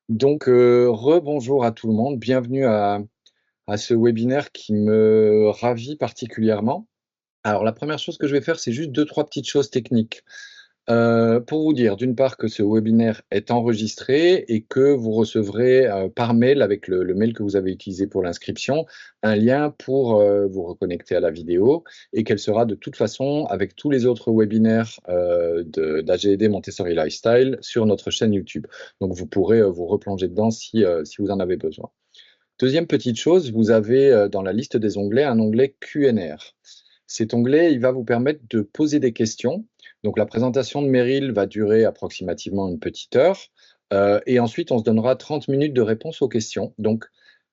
Donc, rebonjour à tout le monde, bienvenue à ce webinaire qui me ravit particulièrement. Alors la première chose que je vais faire, c'est juste 2-3 petites choses techniques. Pour vous dire, d'une part, que ce webinaire est enregistré et que vous recevrez, par mail avec le mail que vous avez utilisé pour l'inscription, un lien pour, vous reconnecter à la vidéo et qu'elle sera de toute façon, avec tous les autres webinaires, d'AGED Montessori Lifestyle sur notre chaîne YouTube. Donc vous pourrez, vous replonger dedans si vous en avez besoin. Deuxième petite chose, vous avez, dans la liste des onglets, un onglet Q&R. Cet onglet, il va vous permettre de poser des questions. Donc la présentation de Meryl va durer approximativement une petite heure, et ensuite on se donnera 30 minutes de réponse aux questions. Donc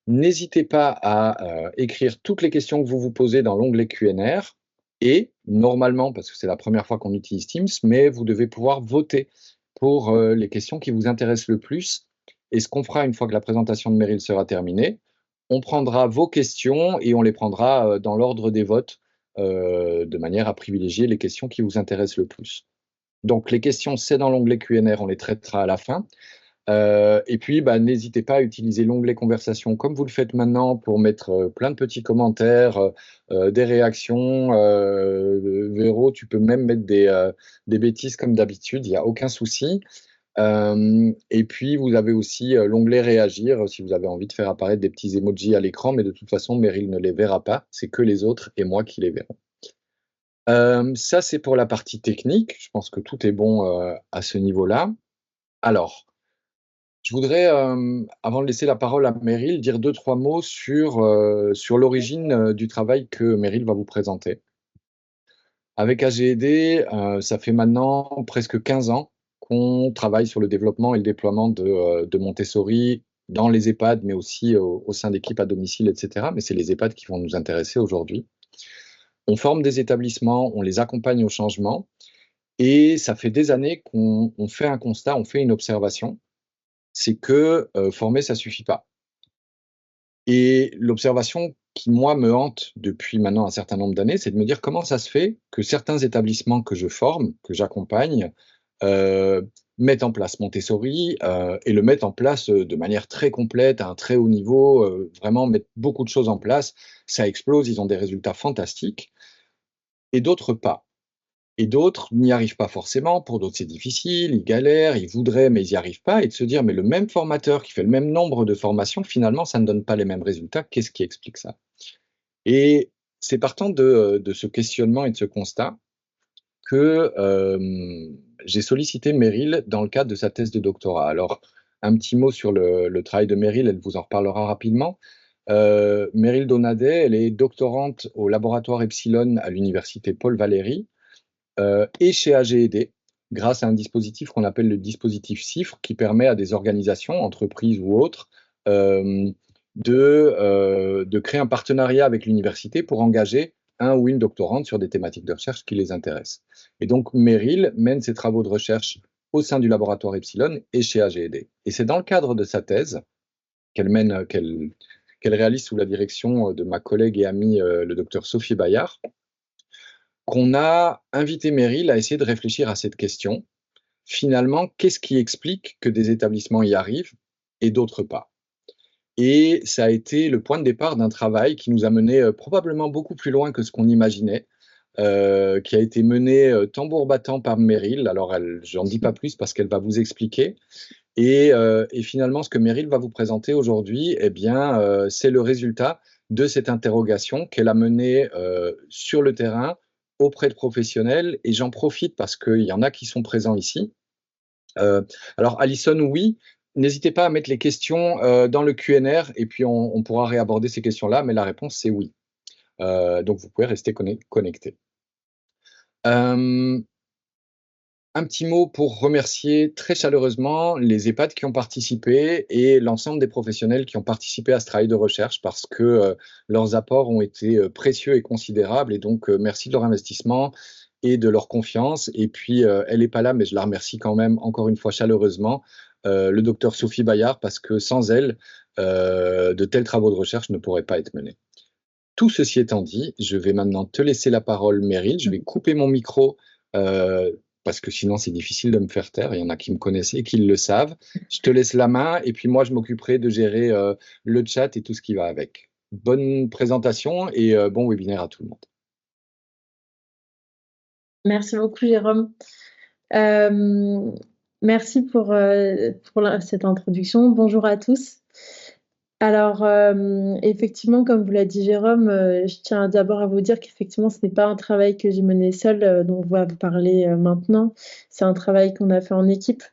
n'hésitez pas à, écrire toutes les questions que vous vous posez dans l'onglet Q&R et normalement, parce que c'est la première fois qu'on utilise Teams, mais vous devez pouvoir voter pour, les questions qui vous intéressent le plus. Et ce qu'on fera une fois que la présentation de Meryl sera terminée, on prendra vos questions et on les prendra, dans l'ordre des votes, de manière à privilégier les questions qui vous intéressent le plus. Donc les questions, c'est dans l'onglet Q&R, on les traitera à la fin. Et puis, bah, n'hésitez pas à utiliser l'onglet conversation comme vous le faites maintenant pour mettre, plein de petits commentaires, des réactions. Véro, tu peux même mettre des bêtises comme d'habitude, il n'y a aucun souci. Et puis vous avez aussi, l'onglet réagir, si vous avez envie de faire apparaître des petits emojis à l'écran, mais de toute façon Meryl ne les verra pas, c'est que les autres et moi qui les verrons. Ça c'est pour la partie technique, je pense que tout est bon, à ce niveau-là. Alors, je voudrais, avant de laisser la parole à Meryl, dire 2-3 mots sur l'origine, du travail que Meryl va vous présenter. Avec AGED, ça fait maintenant presque 15 ans qu'on travaille sur le développement et le déploiement de Montessori dans les EHPAD, mais aussi au sein d'équipes à domicile, et cetera. Mais c'est les EHPAD qui vont nous intéresser aujourd'hui. On forme des établissements, on les accompagne au changement et ça fait des années qu'on fait un constat, on fait une observation, c'est que, former, ça suffit pas. Et l'observation qui, moi, me hante depuis maintenant un certain nombre d'années, c'est de me dire comment ça se fait que certains établissements que je forme, que j'accompagne, mettent en place Montessori, et le mettent en place, de manière très complète, à un très haut niveau, vraiment mettent beaucoup de choses en place. Ça explose, ils ont des résultats fantastiques et d'autres pas. Et d'autres n'y arrivent pas forcément, pour d'autres c'est difficile, ils galèrent, ils voudraient mais ils n'y arrivent pas et de se dire: «Mais le même formateur qui fait le même nombre de formations, finalement ça ne donne pas les mêmes résultats, qu'est-ce qui explique ça?» Et c'est partant de ce questionnement et de ce constat que, j'ai sollicité Meryl dans le cadre de sa thèse de doctorat. Alors, un petit mot sur le travail de Meryl, elle vous en reparlera rapidement. Meryl Donadet, elle est doctorante au laboratoire Epsilon à l'université Paul Valéry, et chez AGED, grâce à un dispositif qu'on appelle le dispositif CIFRE, qui permet à des organisations, entreprises ou autres, de créer un partenariat avec l'université pour engager un ou une doctorante sur des thématiques de recherche qui les intéressent. Et donc Meryl mène ses travaux de recherche au sein du laboratoire Epsilon et chez AGED. Et c'est dans le cadre de sa thèse qu'elle réalise sous la direction de ma collègue et amie, le docteur Sophie Bayard, qu'on a invité Meryl à essayer de réfléchir à cette question. Finalement, qu'est-ce qui explique que des établissements y arrivent et d'autres pas? Et ça a été le point de départ d'un travail qui nous a menés, probablement beaucoup plus loin que ce qu'on imaginait, qui a été mené, tambour battant par Meryl. Alors j'en dis pas plus parce qu'elle va vous expliquer et finalement ce que Meryl va vous présenter aujourd'hui, eh bien, c'est le résultat de cette interrogation qu'elle a menée, sur le terrain, auprès de professionnels et j'en profite parce qu'il y en a qui sont présents ici. Alors Alison, oui, n'hésitez pas à mettre les questions, dans le Q&R et puis on pourra réaborder ces questions-là, mais la réponse c'est oui. Donc vous pouvez rester connectés. Hem Un petit mot pour remercier très chaleureusement les EHPAD qui ont participé et l'ensemble des professionnels qui ont participé à ce travail de recherche parce que, leurs apports ont été, précieux et considérables et donc, merci de leur investissement et de leur confiance et puis, elle est pas là, mais je la remercie quand même encore une fois chaleureusement, le docteur Sophie Bayard parce que sans elle, de tels travaux de recherche ne pourraient pas être menés. Tout ceci étant dit, je vais maintenant te laisser la parole Meryl, je vais couper mon micro, parce que sinon c'est difficile de me faire taire. Il y en a qui me connaissaient, qui le savent. Je te laisse la main et puis moi je m'occuperai de gérer le chat et tout ce qui va avec. Bonne présentation et bon webinaire à tout le monde. Merci beaucoup, Jérôme. Merci pour cette introduction. Bonjour à tous. Alors, effectivement, comme vous l'a dit Jérôme, je tiens d'abord à vous dire qu'effectivement, ce n'est pas un travail que j'ai mené seul, dont on va vous parler maintenant. C'est un travail qu'on a fait en équipe.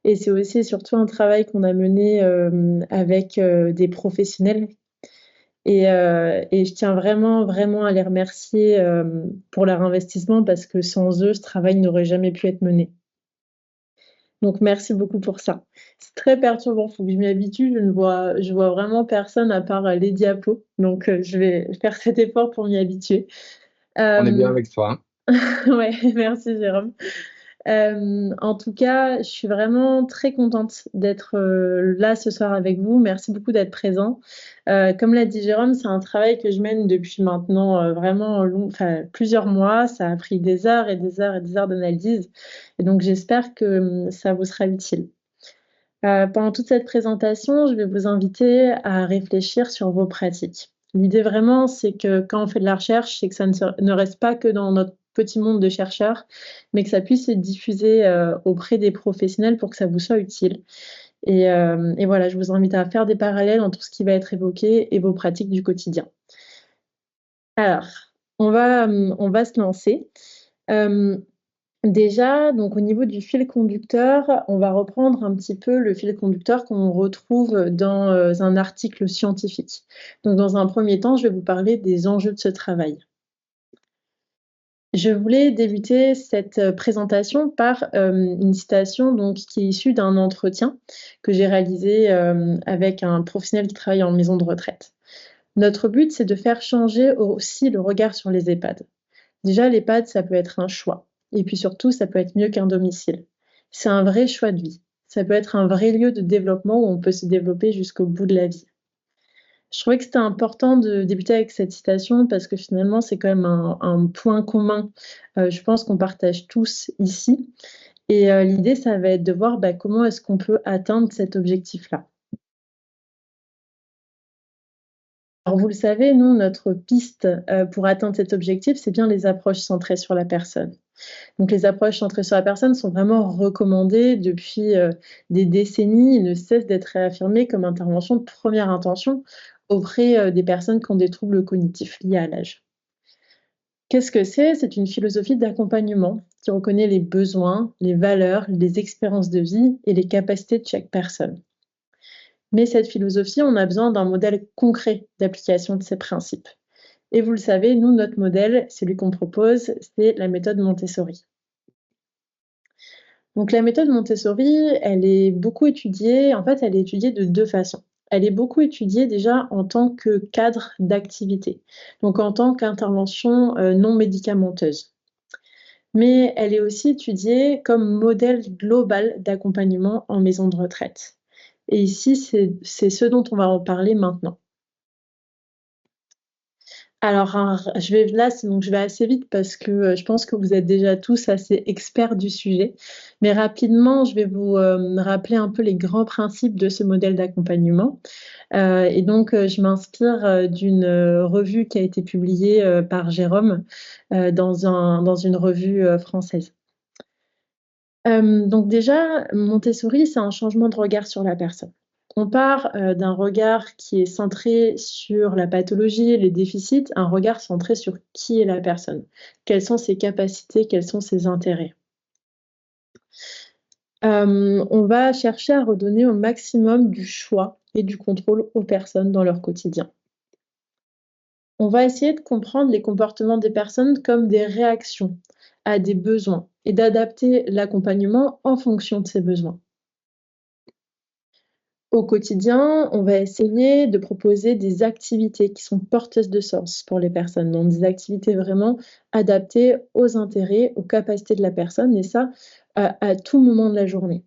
Et c'est aussi et surtout un travail qu'on a mené avec des professionnels. Et je tiens vraiment, vraiment à les remercier pour leur investissement parce que sans eux, ce travail n'aurait jamais pu être mené. Donc merci beaucoup pour ça. C'est très perturbant, il faut que je m'y habitue. Je vois vraiment personne à part les diapos. Donc je vais faire cet effort pour m'y habituer. On est bien avec toi. Ouais, merci Jérôme. En tout cas, je suis vraiment très contente d'être là ce soir avec vous. Merci beaucoup d'être présent. Comme l'a dit Jérôme, c'est un travail que je mène depuis maintenant vraiment plusieurs mois. Ça a pris des heures et des heures et des heures d'analyse. Et donc, j'espère que ça vous sera utile. Pendant toute cette présentation, je vais vous inviter à réfléchir sur vos pratiques. L'idée vraiment, c'est que quand on fait de la recherche, c'est que ça ne reste pas que dans notre petit monde de chercheurs, mais que ça puisse se diffuser auprès des professionnels pour que ça vous soit utile. Et voilà, je vous invite à faire des parallèles entre ce qui va être évoqué et vos pratiques du quotidien. Alors, on va se lancer. Déjà, donc au niveau du fil conducteur, on va reprendre un petit peu le fil conducteur qu'on retrouve dans un article scientifique. Donc, dans un premier temps, je vais vous parler des enjeux de ce travail. Je voulais débuter cette présentation par une citation donc, qui est issue d'un entretien que j'ai réalisé avec un professionnel qui travaille en maison de retraite. Notre but, c'est de faire changer aussi le regard sur les EHPAD. Déjà, l'EHPAD, ça peut être un choix. Et puis surtout, ça peut être mieux qu'un domicile. C'est un vrai choix de vie. Ça peut être un vrai lieu de développement où on peut se développer jusqu'au bout de la vie. Je trouvais que c'était important de débuter avec cette citation parce que finalement, c'est quand même un point commun, je pense qu'on partage tous ici. Et l'idée, ça va être de voir comment est-ce qu'on peut atteindre cet objectif-là. Alors vous le savez, nous, notre piste pour atteindre cet objectif, c'est bien les approches centrées sur la personne. Donc les approches centrées sur la personne sont vraiment recommandées depuis des décennies et ne cessent d'être réaffirmées comme intervention de première intention auprès des personnes qui ont des troubles cognitifs liés à l'âge. Qu'est-ce que c'est? C'est une philosophie d'accompagnement qui reconnaît les besoins, les valeurs, les expériences de vie et les capacités de chaque personne. Mais cette philosophie, on a besoin d'un modèle concret d'application de ces principes. Et vous le savez, nous, notre modèle, celui qu'on propose, c'est la méthode Montessori. Donc la méthode Montessori, elle est beaucoup étudiée, en fait, elle est étudiée de deux façons. Elle est beaucoup étudiée déjà en tant que cadre d'activité, donc en tant qu'intervention non médicamenteuse. Mais elle est aussi étudiée comme modèle global d'accompagnement en maison de retraite. Et ici, c'est ce dont on va en parler maintenant. Alors, je vais assez vite parce que je pense que vous êtes déjà tous assez experts du sujet. Mais rapidement, je vais vous rappeler un peu les grands principes de ce modèle d'accompagnement. Et donc, je m'inspire d'une revue qui a été publiée par Jérôme dans une revue française. Donc déjà, Montessori, c'est un changement de regard sur la personne. On part d'un regard qui est centré sur la pathologie, les déficits, un regard centré sur qui est la personne, quelles sont ses capacités, quels sont ses intérêts. On va chercher à redonner au maximum du choix et du contrôle aux personnes dans leur quotidien. On va essayer de comprendre les comportements des personnes comme des réactions à des besoins et d'adapter l'accompagnement en fonction de ces besoins. Au quotidien, on va essayer de proposer des activités qui sont porteuses de sens pour les personnes, donc des activités vraiment adaptées aux intérêts, aux capacités de la personne, et ça, à tout moment de la journée.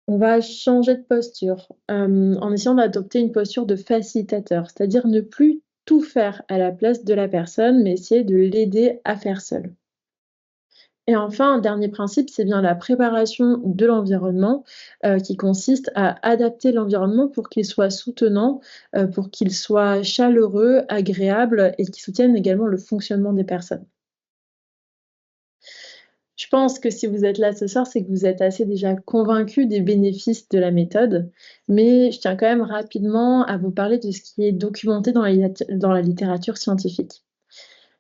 On va changer de posture en essayant d'adopter une posture de facilitateur, c'est-à-dire ne plus tout faire à la place de la personne, mais essayer de l'aider à faire seule. Et enfin, un dernier principe, c'est bien la préparation de l'environnement qui consiste à adapter l'environnement pour qu'il soit soutenant, pour qu'il soit chaleureux, agréable et qui soutienne également le fonctionnement des personnes. Je pense que si vous êtes là ce soir, c'est que vous êtes assez déjà convaincu des bénéfices de la méthode, mais je tiens quand même rapidement à vous parler de ce qui est documenté dans la littérature scientifique.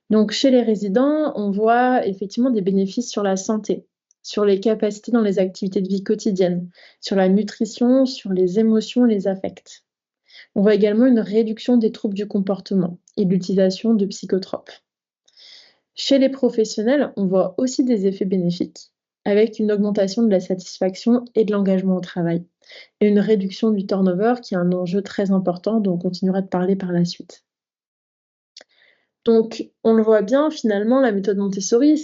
Donc chez les résidents, on voit effectivement des bénéfices sur la santé, sur les capacités dans les activités de vie quotidiennes, sur la nutrition, sur les émotions et les affects. On voit également une réduction des troubles du comportement et l'utilisation de psychotropes. Chez les professionnels, on voit aussi des effets bénéfiques, avec une augmentation de la satisfaction et de l'engagement au travail, et une réduction du turnover qui est un enjeu très important dont on continuera de parler par la suite. Donc, on le voit bien, finalement, la méthode Montessori,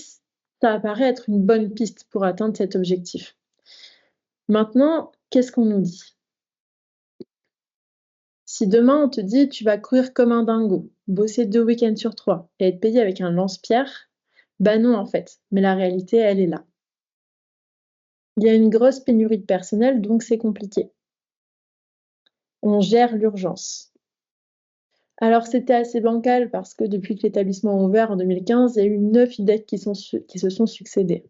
ça apparaît être une bonne piste pour atteindre cet objectif. Maintenant, qu'est-ce qu'on nous dit? Si demain on te dit tu vas courir comme un dingo, bosser 2 week-ends sur 3 et être payé avec un lance-pierre, bah non en fait, mais la réalité elle est là. Il y a une grosse pénurie de personnel donc c'est compliqué. On gère l'urgence. Alors c'était assez bancal parce que depuis que l'établissement a ouvert en 2015, il y a eu 9 IDEC qui se sont succédés.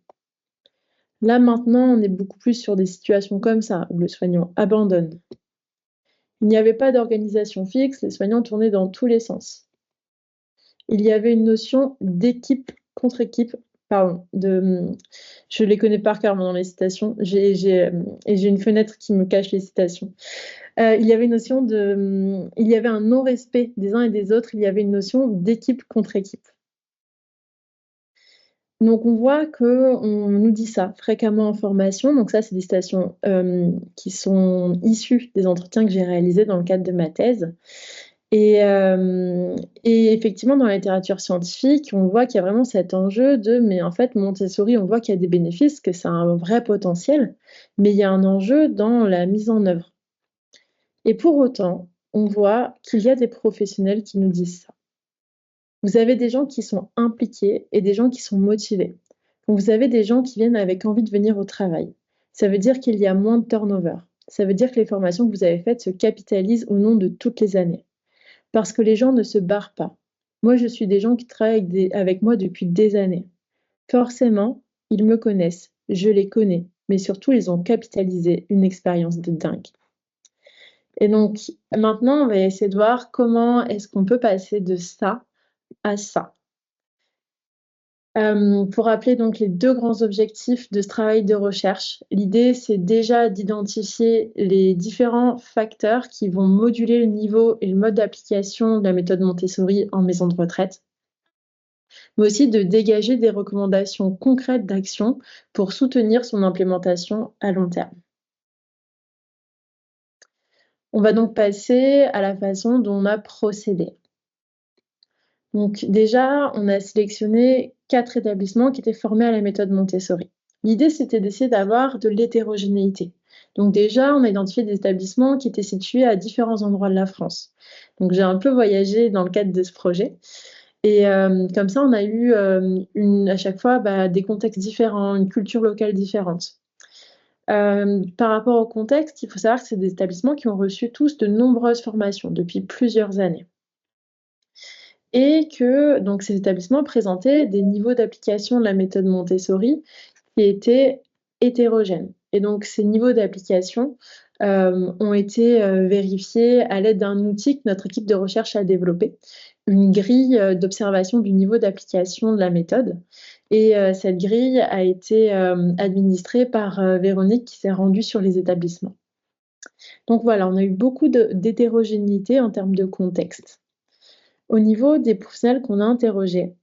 Là maintenant, on est beaucoup plus sur des situations comme ça, où le soignant abandonne. Il n'y avait pas d'organisation fixe, les soignants tournaient dans tous les sens. Il y avait une notion d'équipe contre équipe, pardon, je les connais par cœur dans les citations, et j'ai une fenêtre qui me cache les citations. Il y avait une notion il y avait un non-respect des uns et des autres, il y avait une notion d'équipe contre équipe. Donc on voit qu'on nous dit ça fréquemment en formation, donc ça c'est des citations qui sont issues des entretiens que j'ai réalisés dans le cadre de ma thèse. Et effectivement, dans la littérature scientifique, on voit qu'il y a vraiment cet enjeu mais en fait, Montessori, on voit qu'il y a des bénéfices, que ça a un vrai potentiel, mais il y a un enjeu dans la mise en œuvre. Et pour autant, on voit qu'il y a des professionnels qui nous disent ça. Vous avez des gens qui sont impliqués et des gens qui sont motivés. Donc vous avez des gens qui viennent avec envie de venir au travail. Ça veut dire qu'il y a moins de turnover. Ça veut dire que les formations que vous avez faites se capitalisent au long de toutes les années. Parce que les gens ne se barrent pas. Moi, je suis des gens qui travaillent avec moi depuis des années. Forcément, ils me connaissent, je les connais, mais surtout, ils ont capitalisé une expérience de dingue. Et donc, maintenant, on va essayer de voir comment est-ce qu'on peut passer de ça à ça. Pour rappeler donc les 2 grands objectifs de ce travail de recherche, l'idée c'est déjà d'identifier les différents facteurs qui vont moduler le niveau et le mode d'application de la méthode Montessori en maison de retraite, mais aussi de dégager des recommandations concrètes d'action pour soutenir son implémentation à long terme. On va donc passer à la façon dont on a procédé. Donc déjà, on a sélectionné 4 établissements qui étaient formés à la méthode Montessori. L'idée, c'était d'essayer d'avoir de l'hétérogénéité. Donc déjà, on a identifié des établissements qui étaient situés à différents endroits de la France. Donc j'ai un peu voyagé dans le cadre de ce projet. Et comme ça, on a eu à chaque fois des contextes différents, une culture locale différente. Par rapport au contexte, il faut savoir que c'est des établissements qui ont reçu tous de nombreuses formations depuis plusieurs années. Et que donc ces établissements présentaient des niveaux d'application de la méthode Montessori qui étaient hétérogènes. Et donc ces niveaux d'application ont été vérifiés à l'aide d'un outil que notre équipe de recherche a développé, une grille d'observation du niveau d'application de la méthode. Et cette grille a été administrée par Véronique qui s'est rendue sur les établissements. Donc voilà, on a eu beaucoup d'hétérogénéité en termes de contexte. Au niveau des professionnels qu'on a interrogés,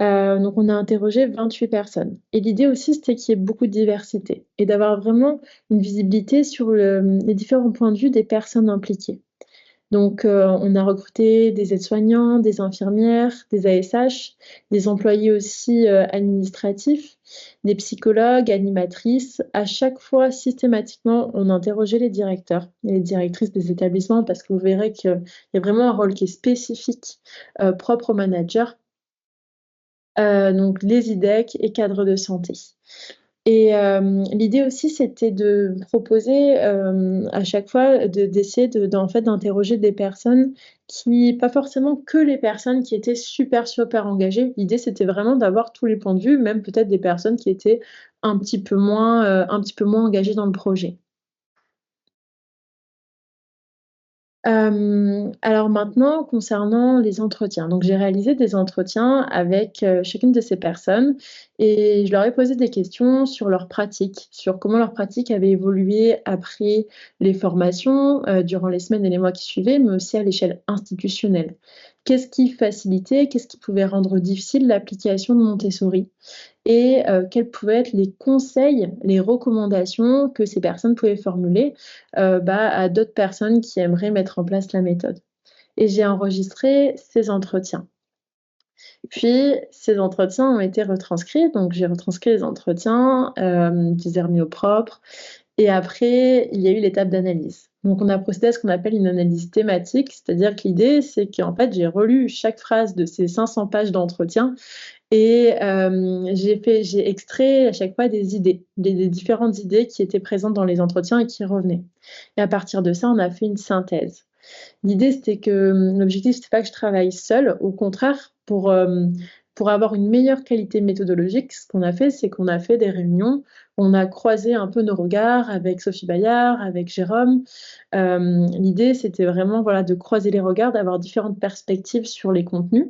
donc on a interrogé 28 personnes et l'idée aussi, c'était qu'il y ait beaucoup de diversité et d'avoir vraiment une visibilité sur les différents points de vue des personnes impliquées. Donc on a recruté des aides-soignants, des infirmières, des ASH, des employés aussi, administratifs, des psychologues, animatrices. À chaque fois, systématiquement, on interrogeait les directeurs et les directrices des établissements parce que vous verrez qu'il y a vraiment un rôle qui est spécifique, propre aux managers. donc les IDEC et cadres de santé. Et l'idée aussi, c'était de proposer à chaque fois d'essayer en fait, d'interroger des personnes qui, pas forcément que les personnes qui étaient super, super engagées. L'idée, c'était vraiment d'avoir tous les points de vue, même peut-être des personnes qui étaient un petit peu moins engagées dans le projet. Alors maintenant, concernant les entretiens, donc j'ai réalisé des entretiens avec, chacune de ces personnes et je leur ai posé des questions sur leur pratique, sur comment leur pratique avait évolué après les formations, durant les semaines et les mois qui suivaient, mais aussi à l'échelle institutionnelle. Qu'est-ce qui facilitait, qu'est-ce qui pouvait rendre difficile l'application de Montessori? Et quels pouvaient être les conseils, les recommandations que ces personnes pouvaient formuler, à d'autres personnes qui aimeraient mettre en place la méthode. Et j'ai enregistré ces entretiens. Puis ces entretiens ont été retranscrits, donc j'ai retranscrit les entretiens, je les ai remis au propre et après il y a eu l'étape d'analyse. Donc on a procédé à ce qu'on appelle une analyse thématique, c'est-à-dire que l'idée c'est qu'en fait j'ai relu chaque phrase de ces 500 pages d'entretien et j'ai extrait à chaque fois des idées, des différentes idées qui étaient présentes dans les entretiens et qui revenaient. Et à partir de ça, on a fait une synthèse. L'idée, c'était que l'objectif, c'était pas que je travaille seule. Au contraire, pour avoir une meilleure qualité méthodologique, ce qu'on a fait, c'est qu'on a fait des réunions. On a croisé un peu nos regards avec Sophie Bayard, avec Jérôme. L'idée, c'était vraiment voilà, de croiser les regards, d'avoir différentes perspectives sur les contenus.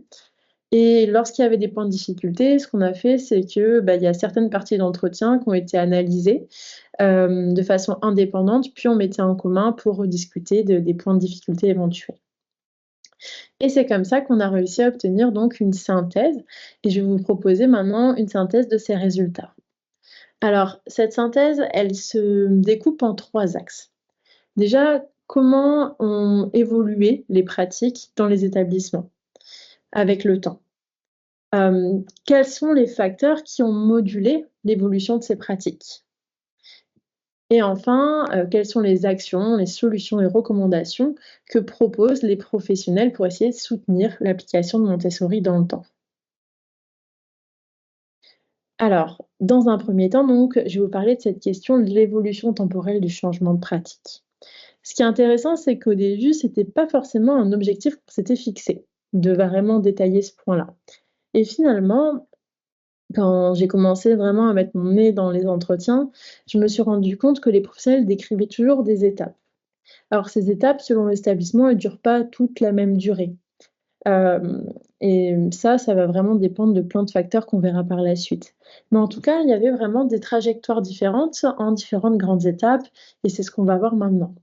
Et lorsqu'il y avait des points de difficulté, ce qu'on a fait, c'est que, il y a certaines parties d'entretien qui ont été analysées, de façon indépendante, puis on mettait en commun pour rediscuter des points de difficulté éventuels. Et c'est comme ça qu'on a réussi à obtenir donc une synthèse et je vais vous proposer maintenant une synthèse de ces résultats. Alors cette synthèse, elle se découpe en 3 axes. Déjà, comment ont évolué les pratiques dans les établissements avec le temps? Quels sont les facteurs qui ont modulé l'évolution de ces pratiques? Et enfin, quelles sont les actions, les solutions et recommandations que proposent les professionnels pour essayer de soutenir l'application de Montessori dans le temps? Alors, dans un premier temps donc, je vais vous parler de cette question de l'évolution temporelle du changement de pratique. Ce qui est intéressant, c'est qu'au début, c'était pas forcément un objectif qu'on s'était fixé, de vraiment détailler ce point-là. Et finalement, quand j'ai commencé vraiment à mettre mon nez dans les entretiens, je me suis rendu compte que les professionnels décrivaient toujours des étapes. Alors ces étapes, selon l'établissement, elles ne durent pas toutes la même durée. Hem et ça va vraiment dépendre de plein de facteurs qu'on verra par la suite. Mais en tout cas, il y avait vraiment des trajectoires différentes en différentes grandes étapes et c'est ce qu'on va voir maintenant.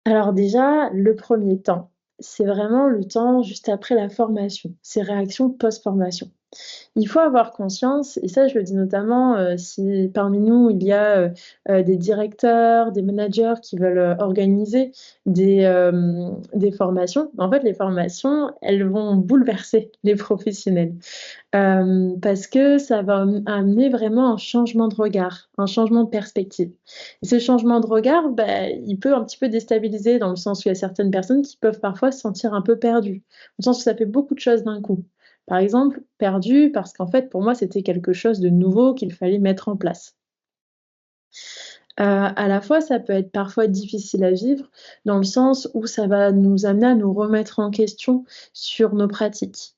Alors déjà, le premier temps, c'est vraiment le temps juste après la formation, ces réactions post-formation. Il faut avoir conscience, et ça je le dis notamment, si parmi nous il y a, des directeurs, des managers qui veulent, organiser des formations. En fait, les formations, elles vont bouleverser les professionnels, parce que ça va amener vraiment un changement de regard, un changement de perspective. Et ce changement de regard, il peut un petit peu déstabiliser dans le sens où il y a certaines personnes qui peuvent parfois se sentir un peu perdues, au sens où ça fait beaucoup de choses d'un coup. Par exemple, perdu parce qu'en fait, pour moi, c'était quelque chose de nouveau qu'il fallait mettre en place. À la fois, ça peut être parfois difficile à vivre, dans le sens où ça va nous amener à nous remettre en question sur nos pratiques.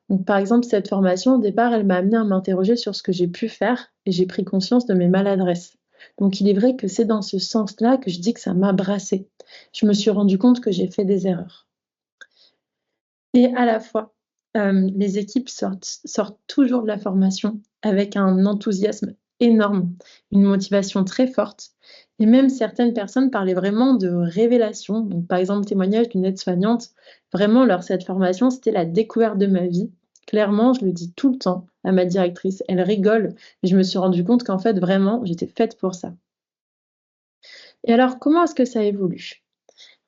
Donc, par exemple, cette formation, au départ, elle m'a amenée à m'interroger sur ce que j'ai pu faire et j'ai pris conscience de mes maladresses. Donc, il est vrai que c'est dans ce sens-là que je dis que ça m'a brassée. Je me suis rendu compte que j'ai fait des erreurs. Et à la fois, les équipes sortent toujours de la formation avec un enthousiasme énorme, une motivation très forte et même certaines personnes parlaient vraiment de révélation. Donc par exemple, témoignage d'une aide-soignante, vraiment cette formation, c'était la découverte de ma vie. Clairement, je le dis tout le temps à ma directrice, elle rigole, mais je me suis rendu compte qu'en fait, vraiment, j'étais faite pour ça. Et alors, comment est-ce que ça évolue?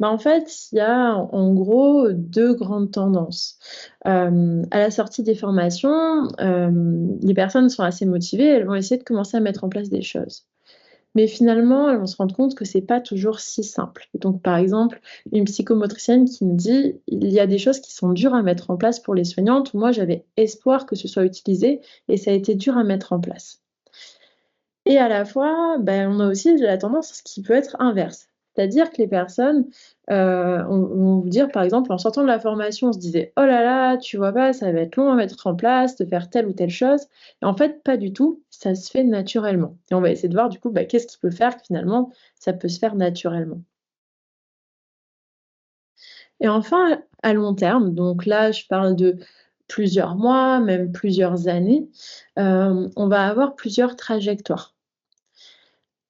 En fait, il y a en gros 2 grandes tendances. À la sortie des formations, les personnes sont assez motivées, elles vont essayer de commencer à mettre en place des choses. Mais finalement, on se rend compte que c'est pas toujours si simple. Donc, par exemple, une psychomotricienne qui me dit, il y a des choses qui sont dures à mettre en place pour les soignantes. Moi, j'avais espoir que ce soit utilisé et ça a été dur à mettre en place. Et à la fois, on a aussi la tendance à ce qui peut être inverse. C'est-à-dire que les personnes vont vous dire, par exemple, en sortant de la formation, on se disait: «Oh là là, tu vois pas, ça va être long à mettre en place, de faire telle ou telle chose» et en fait, pas du tout, ça se fait naturellement et on va essayer de voir du coup, qu'est-ce qui peut faire que finalement, ça peut se faire naturellement. Et enfin, à long terme, donc là, je parle de plusieurs mois, même plusieurs années, on va avoir plusieurs trajectoires.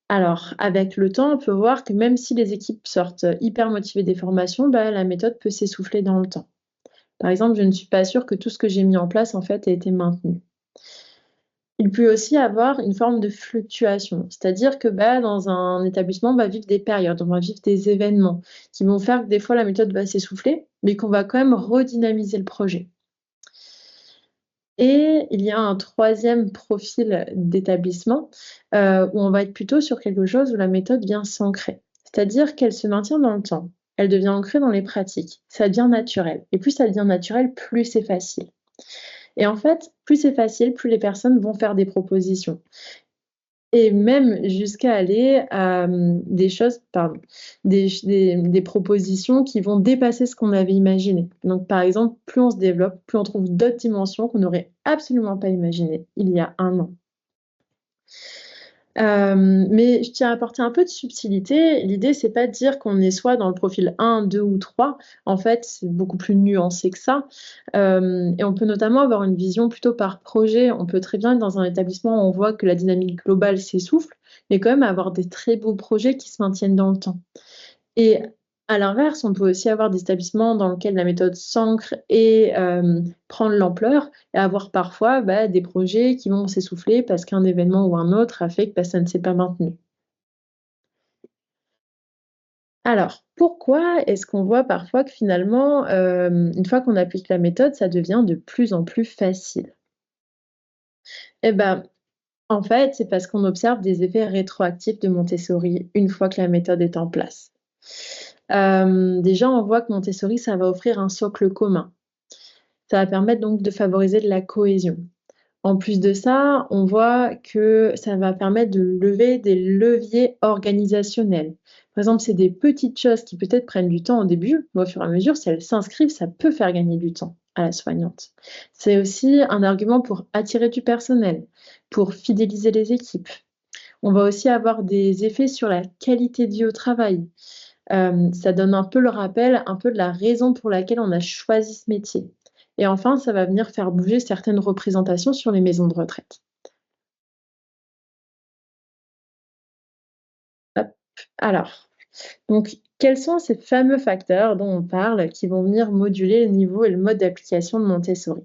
Alors, avec le temps, on peut voir que même si les équipes sortent hyper motivées des formations, la méthode peut s'essouffler dans le temps. Par exemple, je ne suis pas sûre que tout ce que j'ai mis en place, en fait, ait été maintenu. Il peut aussi avoir une forme de fluctuation, c'est-à-dire que dans un établissement, on va vivre des périodes, on va vivre des événements qui vont faire que des fois la méthode va s'essouffler, mais qu'on va quand même redynamiser le projet. Et il y a un troisième profil d'établissement, où on va être plutôt sur quelque chose où la méthode vient s'ancrer. C'est-à-dire qu'elle se maintient dans le temps, elle devient ancrée dans les pratiques, ça devient naturel et plus ça devient naturel, plus c'est facile. Et en fait, plus c'est facile, plus les personnes vont faire des propositions et même jusqu'à aller à, des choses pardon, des propositions qui vont dépasser ce qu'on avait imaginé. Donc par exemple, plus on se développe, plus on trouve d'autres dimensions qu'on n'aurait absolument pas imaginées il y a 1 an. Mais je tiens à apporter un peu de subtilité. L'idée, c'est pas de dire qu'on est soit dans le profil 1, 2 ou 3. En fait, c'est beaucoup plus nuancé que ça. Et on peut notamment avoir une vision plutôt par projet. On peut très bien être dans un établissement où on voit que la dynamique globale s'essouffle, mais quand même avoir des très beaux projets qui se maintiennent dans le temps. Et à l'inverse, on peut aussi avoir des établissements dans lesquels la méthode s'ancre et prend de l'ampleur et avoir parfois, des projets qui vont s'essouffler parce qu'un événement ou un autre a fait que, ça ne s'est pas maintenu. Alors, pourquoi est-ce qu'on voit parfois que finalement, une fois qu'on applique la méthode, ça devient de plus en plus facile? Eh ben, en fait, c'est parce qu'on observe des effets rétroactifs de Montessori une fois que la méthode est en place. Déjà, on voit que Montessori, ça va offrir un socle commun. Ça va permettre donc de favoriser de la cohésion. En plus de ça, on voit que ça va permettre de lever des leviers organisationnels. Par exemple, c'est des petites choses qui peut-être prennent du temps au début, mais au fur et à mesure, si elles s'inscrivent, ça peut faire gagner du temps à la soignante. C'est aussi un argument pour attirer du personnel, pour fidéliser les équipes. On va aussi avoir des effets sur la qualité de vie au travail. Ça donne un peu le rappel, un peu de la raison pour laquelle on a choisi ce métier. Et enfin, ça va venir faire bouger certaines représentations sur les maisons de retraite. Hop, alors, donc quels sont ces fameux facteurs dont on parle qui vont venir moduler le niveau et le mode d'application de Montessori?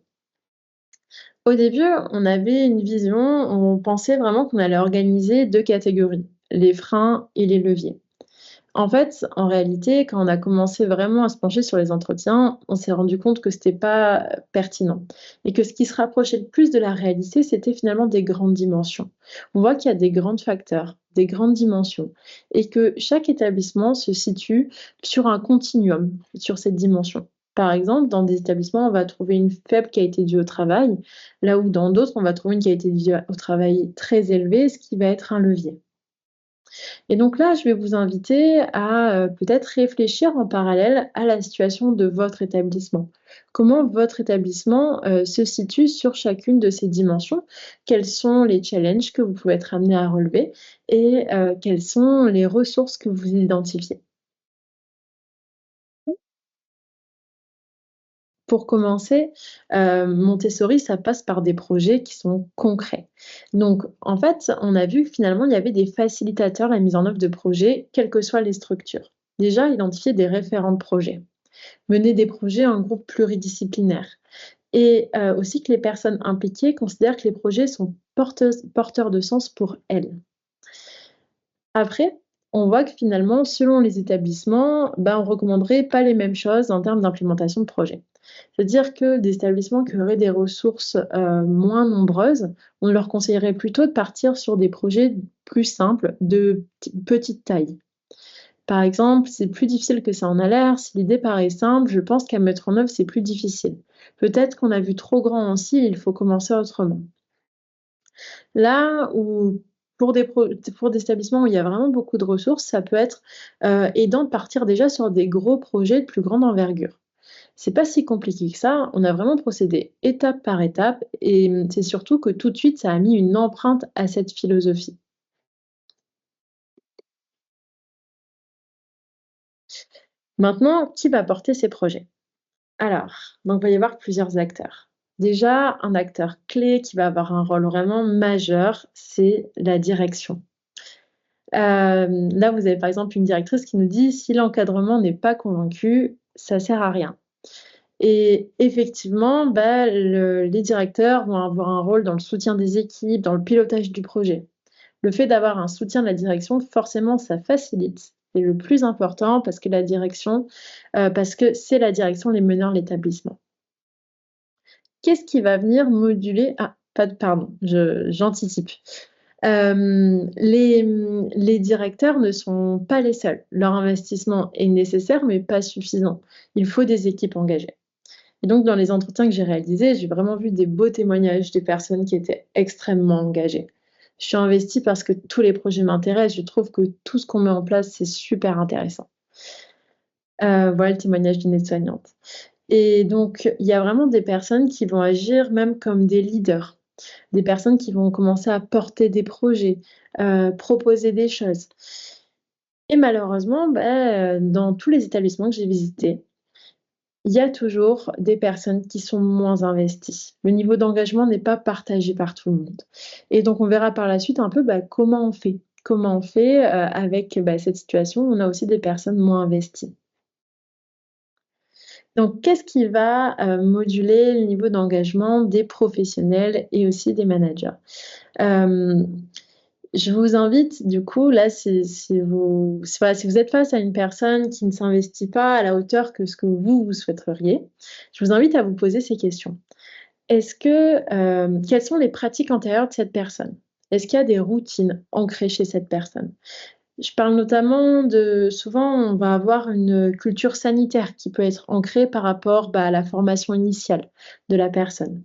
Au début, on avait une vision, on pensait vraiment qu'on allait organiser 2 catégories, les freins et les leviers. En fait, en réalité, quand on a commencé vraiment à se pencher sur les entretiens, on s'est rendu compte que c'était pas pertinent et que ce qui se rapprochait le plus de la réalité, c'était finalement des grandes dimensions. On voit qu'il y a des grands facteurs, des grandes dimensions et que chaque établissement se situe sur un continuum sur cette dimension. Par exemple, dans des établissements, on va trouver une faible qualité due au travail, là où dans d'autres, on va trouver une qualité due au travail très élevée, ce qui va être un levier. Et donc là, je vais vous inviter à, peut-être réfléchir en parallèle à la situation de votre établissement. Comment votre établissement, se situe sur chacune de ces dimensions? Quels sont les challenges que vous pouvez être amenés à relever et quelles sont les ressources que vous identifiez? Pour commencer, Montessori, ça passe par des projets qui sont concrets. Donc en fait, on a vu que finalement, il y avait des facilitateurs à la mise en œuvre de projets, quelles que soient les structures. Déjà, identifier des référents de projets, mener des projets en groupe pluridisciplinaire et aussi que les personnes impliquées considèrent que les projets sont porteurs de sens pour elles. Après, on voit que finalement, selon les établissements, on recommanderait pas les mêmes choses en termes d'implémentation de projet. C'est-à-dire que des établissements qui auraient des ressources moins nombreuses, on leur conseillerait plutôt de partir sur des projets plus simples, de petite taille. Par exemple, c'est plus difficile que ça en a l'air. Si l'idée paraît simple, je pense qu'à mettre en œuvre, c'est plus difficile. Peut-être qu'on a vu trop grand aussi, il faut commencer autrement. Là où pour des établissements où il y a vraiment beaucoup de ressources, ça peut être aidant de partir déjà sur des gros projets de plus grande envergure. C'est pas si compliqué que ça, on a vraiment procédé étape par étape et c'est surtout que tout de suite, ça a mis une empreinte à cette philosophie. Maintenant, qui va porter ces projets? Alors, donc il va y avoir plusieurs acteurs. Déjà, un acteur clé qui va avoir un rôle vraiment majeur, c'est la direction. Là, vous avez par exemple une directrice qui nous dit: «Si l'encadrement n'est pas convaincu, ça sert à rien». Et effectivement, bah, les directeurs vont avoir un rôle dans le soutien des équipes, dans le pilotage du projet. Le fait d'avoir un soutien de la direction, forcément, ça facilite. C'est le plus important parce que parce que c'est la direction les meneurs de l'établissement. Qu'est-ce qui va venir moduler pas de pardon, j'anticipe. Les directeurs ne sont pas les seuls. Leur investissement est nécessaire, mais pas suffisant. Il faut des équipes engagées. Et donc, dans les entretiens que j'ai réalisés, j'ai vraiment vu des beaux témoignages des personnes qui étaient extrêmement engagées. Je suis investie parce que tous les projets m'intéressent. Je trouve que tout ce qu'on met en place, c'est super intéressant. Voilà le témoignage d'une aide-soignante. Et donc, il y a vraiment des personnes qui vont agir même comme des leaders, des personnes qui vont commencer à porter des projets, proposer des choses. Et malheureusement, dans tous les établissements que j'ai visités, il y a toujours des personnes qui sont moins investies. Le niveau d'engagement n'est pas partagé par tout le monde. Et donc, on verra par la suite un peu comment on fait. Comment on fait avec cette situation où on a aussi des personnes moins investies. Donc, qu'est-ce qui va moduler le niveau d'engagement des professionnels et aussi des managers? Hem, je vous invite du coup là, si vous êtes face à une personne qui ne s'investit pas à la hauteur que ce que vous souhaiteriez, je vous invite à vous poser ces questions. Quelles sont les pratiques antérieures de cette personne? Est-ce qu'il y a des routines ancrées chez cette personne? Je parle notamment de souvent, on va avoir une culture sanitaire qui peut être ancrée par rapport, à la formation initiale de la personne.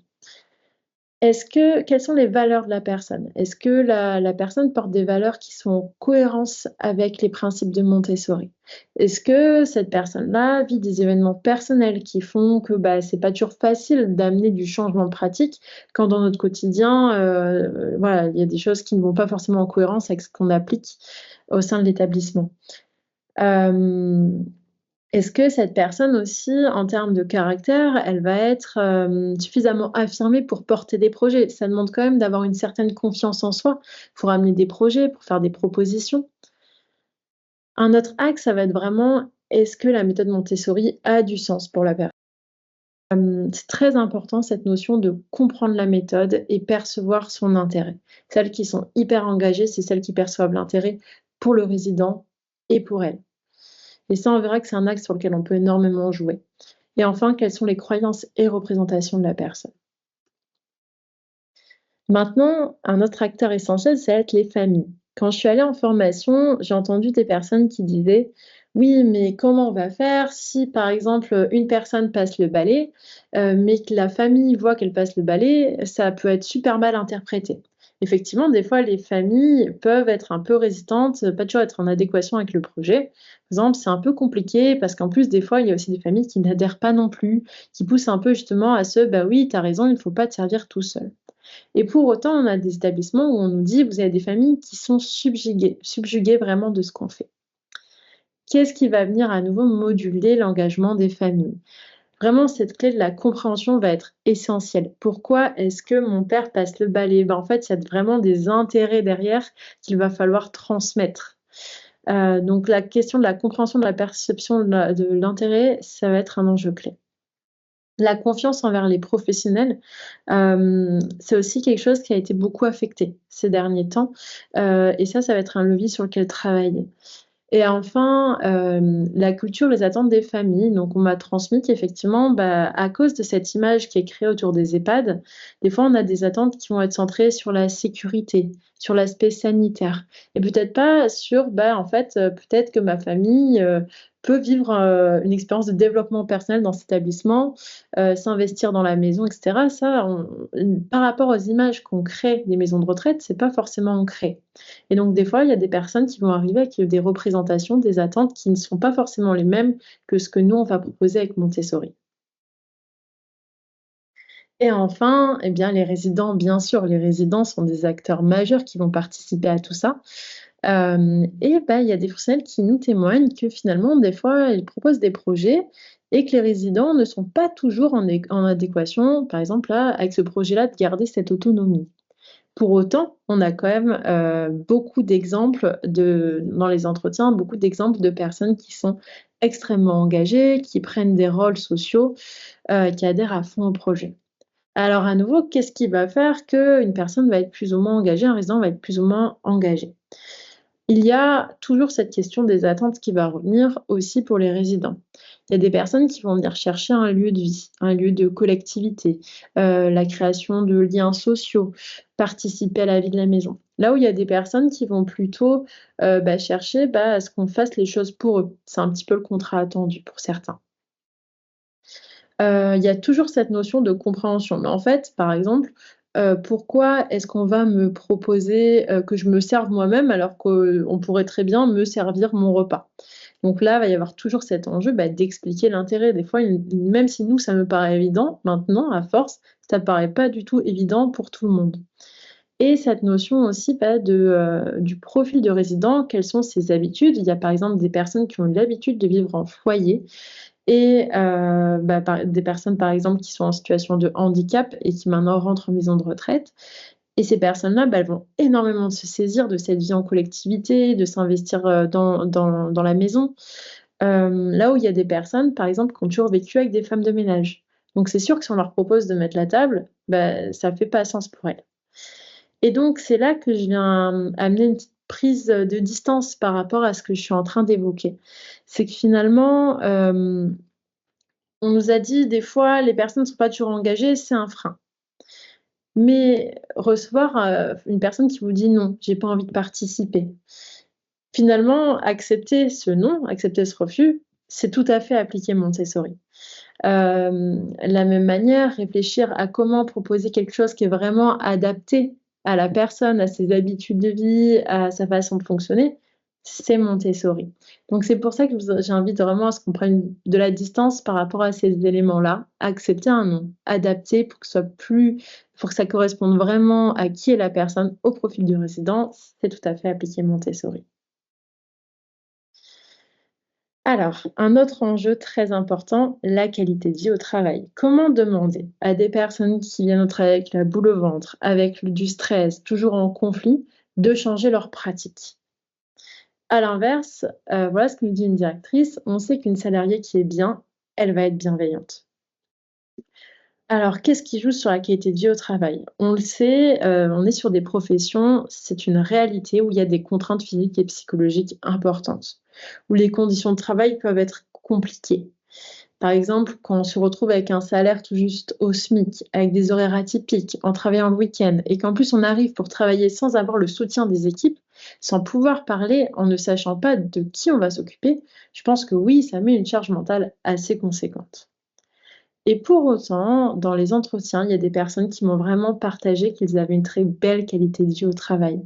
Quelles sont les valeurs de la personne? Est-ce que la personne porte des valeurs qui sont en cohérence avec les principes de Montessori? Est-ce que cette personne-là vit des événements personnels qui font que, c'est pas toujours facile d'amener du changement de pratique quand dans notre quotidien, voilà, il y a des choses qui ne vont pas forcément en cohérence avec ce qu'on applique au sein de l'établissement? Hem Est-ce que cette personne aussi, en termes de caractère, elle va être, suffisamment affirmée pour porter des projets? Ça demande quand même d'avoir une certaine confiance en soi pour amener des projets, pour faire des propositions. Un autre axe, ça va être vraiment, est-ce que la méthode Montessori a du sens pour la personne? C'est très important cette notion de comprendre la méthode et percevoir son intérêt. Celles qui sont hyper engagées, c'est celles qui perçoivent l'intérêt pour le résident et pour elles. Et ça, on verra que c'est un axe sur lequel on peut énormément jouer. Et enfin, quelles sont les croyances et représentations de la personne? Maintenant, un autre acteur essentiel, ça va être les familles. Quand je suis allée en formation, j'ai entendu des personnes qui disaient: «Oui, mais comment on va faire si, par exemple, une personne passe le balai, mais que la famille voit qu'elle passe le balai, ça peut être super mal interprété». Effectivement, des fois, les familles peuvent être un peu résistantes, pas toujours être en adéquation avec le projet. Par exemple, c'est un peu compliqué parce qu'en plus, des fois, il y a aussi des familles qui n'adhèrent pas non plus, qui poussent un peu justement à «Bah oui, tu as raison, il ne faut pas te servir tout seul». Et pour autant, on a des établissements où on nous dit: «Vous avez des familles qui sont subjuguées vraiment de ce qu'on fait». Qu'est-ce qui va venir à nouveau moduler l'engagement des familles? Vraiment, cette clé de la compréhension va être essentielle. Pourquoi est-ce que mon père passe le balai? En fait, il y a vraiment des intérêts derrière qu'il va falloir transmettre. Donc la question de la compréhension de la perception de l'intérêt, ça va être un enjeu clé. La confiance envers les professionnels, c'est aussi quelque chose qui a été beaucoup affecté ces derniers temps, et ça va être un levier sur lequel travailler. Et enfin, la culture, les attentes des familles. Donc, on m'a transmis qu'effectivement, à cause de cette image qui est créée autour des EHPAD, des fois, on a des attentes qui vont être centrées sur la sécurité, sur l'aspect sanitaire, et peut-être pas sur, en fait, peut-être que ma famille peut vivre une expérience de développement personnel dans cet établissement, s'investir dans la maison, etc. Ça, par rapport aux images qu'on crée des maisons de retraite, c'est pas forcément ancré. Et donc, des fois, il y a des personnes qui vont arriver avec des représentations, des attentes qui ne sont pas forcément les mêmes que ce que nous, on va proposer avec Montessori. Et enfin, eh bien, les résidents, bien sûr, les résidents sont des acteurs majeurs qui vont participer à tout ça. Il y a des professionnels qui nous témoignent que finalement, des fois, ils proposent des projets et que les résidents ne sont pas toujours en adéquation, par exemple, là, avec ce projet-là, de garder cette autonomie. Pour autant, on a quand même beaucoup d'exemples dans les entretiens, beaucoup d'exemples de personnes qui sont extrêmement engagées, qui prennent des rôles sociaux, qui adhèrent à fond au projet. Alors à nouveau, qu'est-ce qui va faire qu'une personne va être plus ou moins engagée, un résident va être plus ou moins engagé? Il y a toujours cette question des attentes qui va revenir aussi pour les résidents. Il y a des personnes qui vont venir chercher un lieu de vie, un lieu de collectivité, la création de liens sociaux, participer à la vie de la maison. Là où il y a des personnes qui vont plutôt chercher à ce qu'on fasse les choses pour eux. C'est un petit peu le contrat attendu pour certains. Il y a toujours cette notion de compréhension. Mais en fait, par exemple, pourquoi est-ce qu'on va me proposer, que je me serve moi-même alors qu'on pourrait très bien me servir mon repas? Donc là, il va y avoir toujours cet enjeu, d'expliquer l'intérêt. Des fois, même si nous, ça me paraît évident, maintenant, à force, ça ne paraît pas du tout évident pour tout le monde. Et cette notion aussi, du profil de résident, quelles sont ses habitudes? Il y a par exemple des personnes qui ont l'habitude de vivre en foyer et des personnes, par exemple, qui sont en situation de handicap et qui maintenant rentrent en maison de retraite. Et ces personnes-là, elles vont énormément se saisir de cette vie en collectivité, de s'investir dans la maison. Là où il y a des personnes, par exemple, qui ont toujours vécu avec des femmes de ménage. Donc c'est sûr que si on leur propose de mettre la table, ça ne fait pas sens pour elles. Et donc c'est là que je viens amener une petite prise de distance par rapport à ce que je suis en train d'évoquer. C'est que finalement, on nous a dit des fois: «Les personnes ne sont pas toujours engagées, c'est un frein». Mais recevoir, une personne qui vous dit: «Non, j'ai pas envie de participer», finalement, accepter ce non, accepter ce refus, c'est tout à fait appliquer Montessori. La même manière, réfléchir à comment proposer quelque chose qui est vraiment adapté à la personne, à ses habitudes de vie, à sa façon de fonctionner, c'est Montessori. Donc c'est pour ça que j'invite vraiment à ce qu'on prenne de la distance par rapport à ces éléments-là, accepter un non, adapter pour que ça corresponde vraiment à qui est la personne, au profil du résident, c'est tout à fait appliquer Montessori. Alors, un autre enjeu très important, la qualité de vie au travail. Comment demander à des personnes qui viennent au travail avec la boule au ventre, avec du stress, toujours en conflit, de changer leurs pratiques? À l'inverse, voilà ce que nous dit une directrice, on sait qu'une salariée qui est bien, elle va être bienveillante. Alors, qu'est-ce qui joue sur la qualité de vie au travail? On le sait, on est sur des professions, c'est une réalité où il y a des contraintes physiques et psychologiques importantes, où les conditions de travail peuvent être compliquées. Par exemple, quand on se retrouve avec un salaire tout juste au SMIC, avec des horaires atypiques, en travaillant le week-end et qu'en plus on arrive pour travailler sans avoir le soutien des équipes, sans pouvoir parler, en ne sachant pas de qui on va s'occuper, je pense que oui, ça met une charge mentale assez conséquente. Et pour autant, dans les entretiens, il y a des personnes qui m'ont vraiment partagé qu'ils avaient une très belle qualité de vie au travail.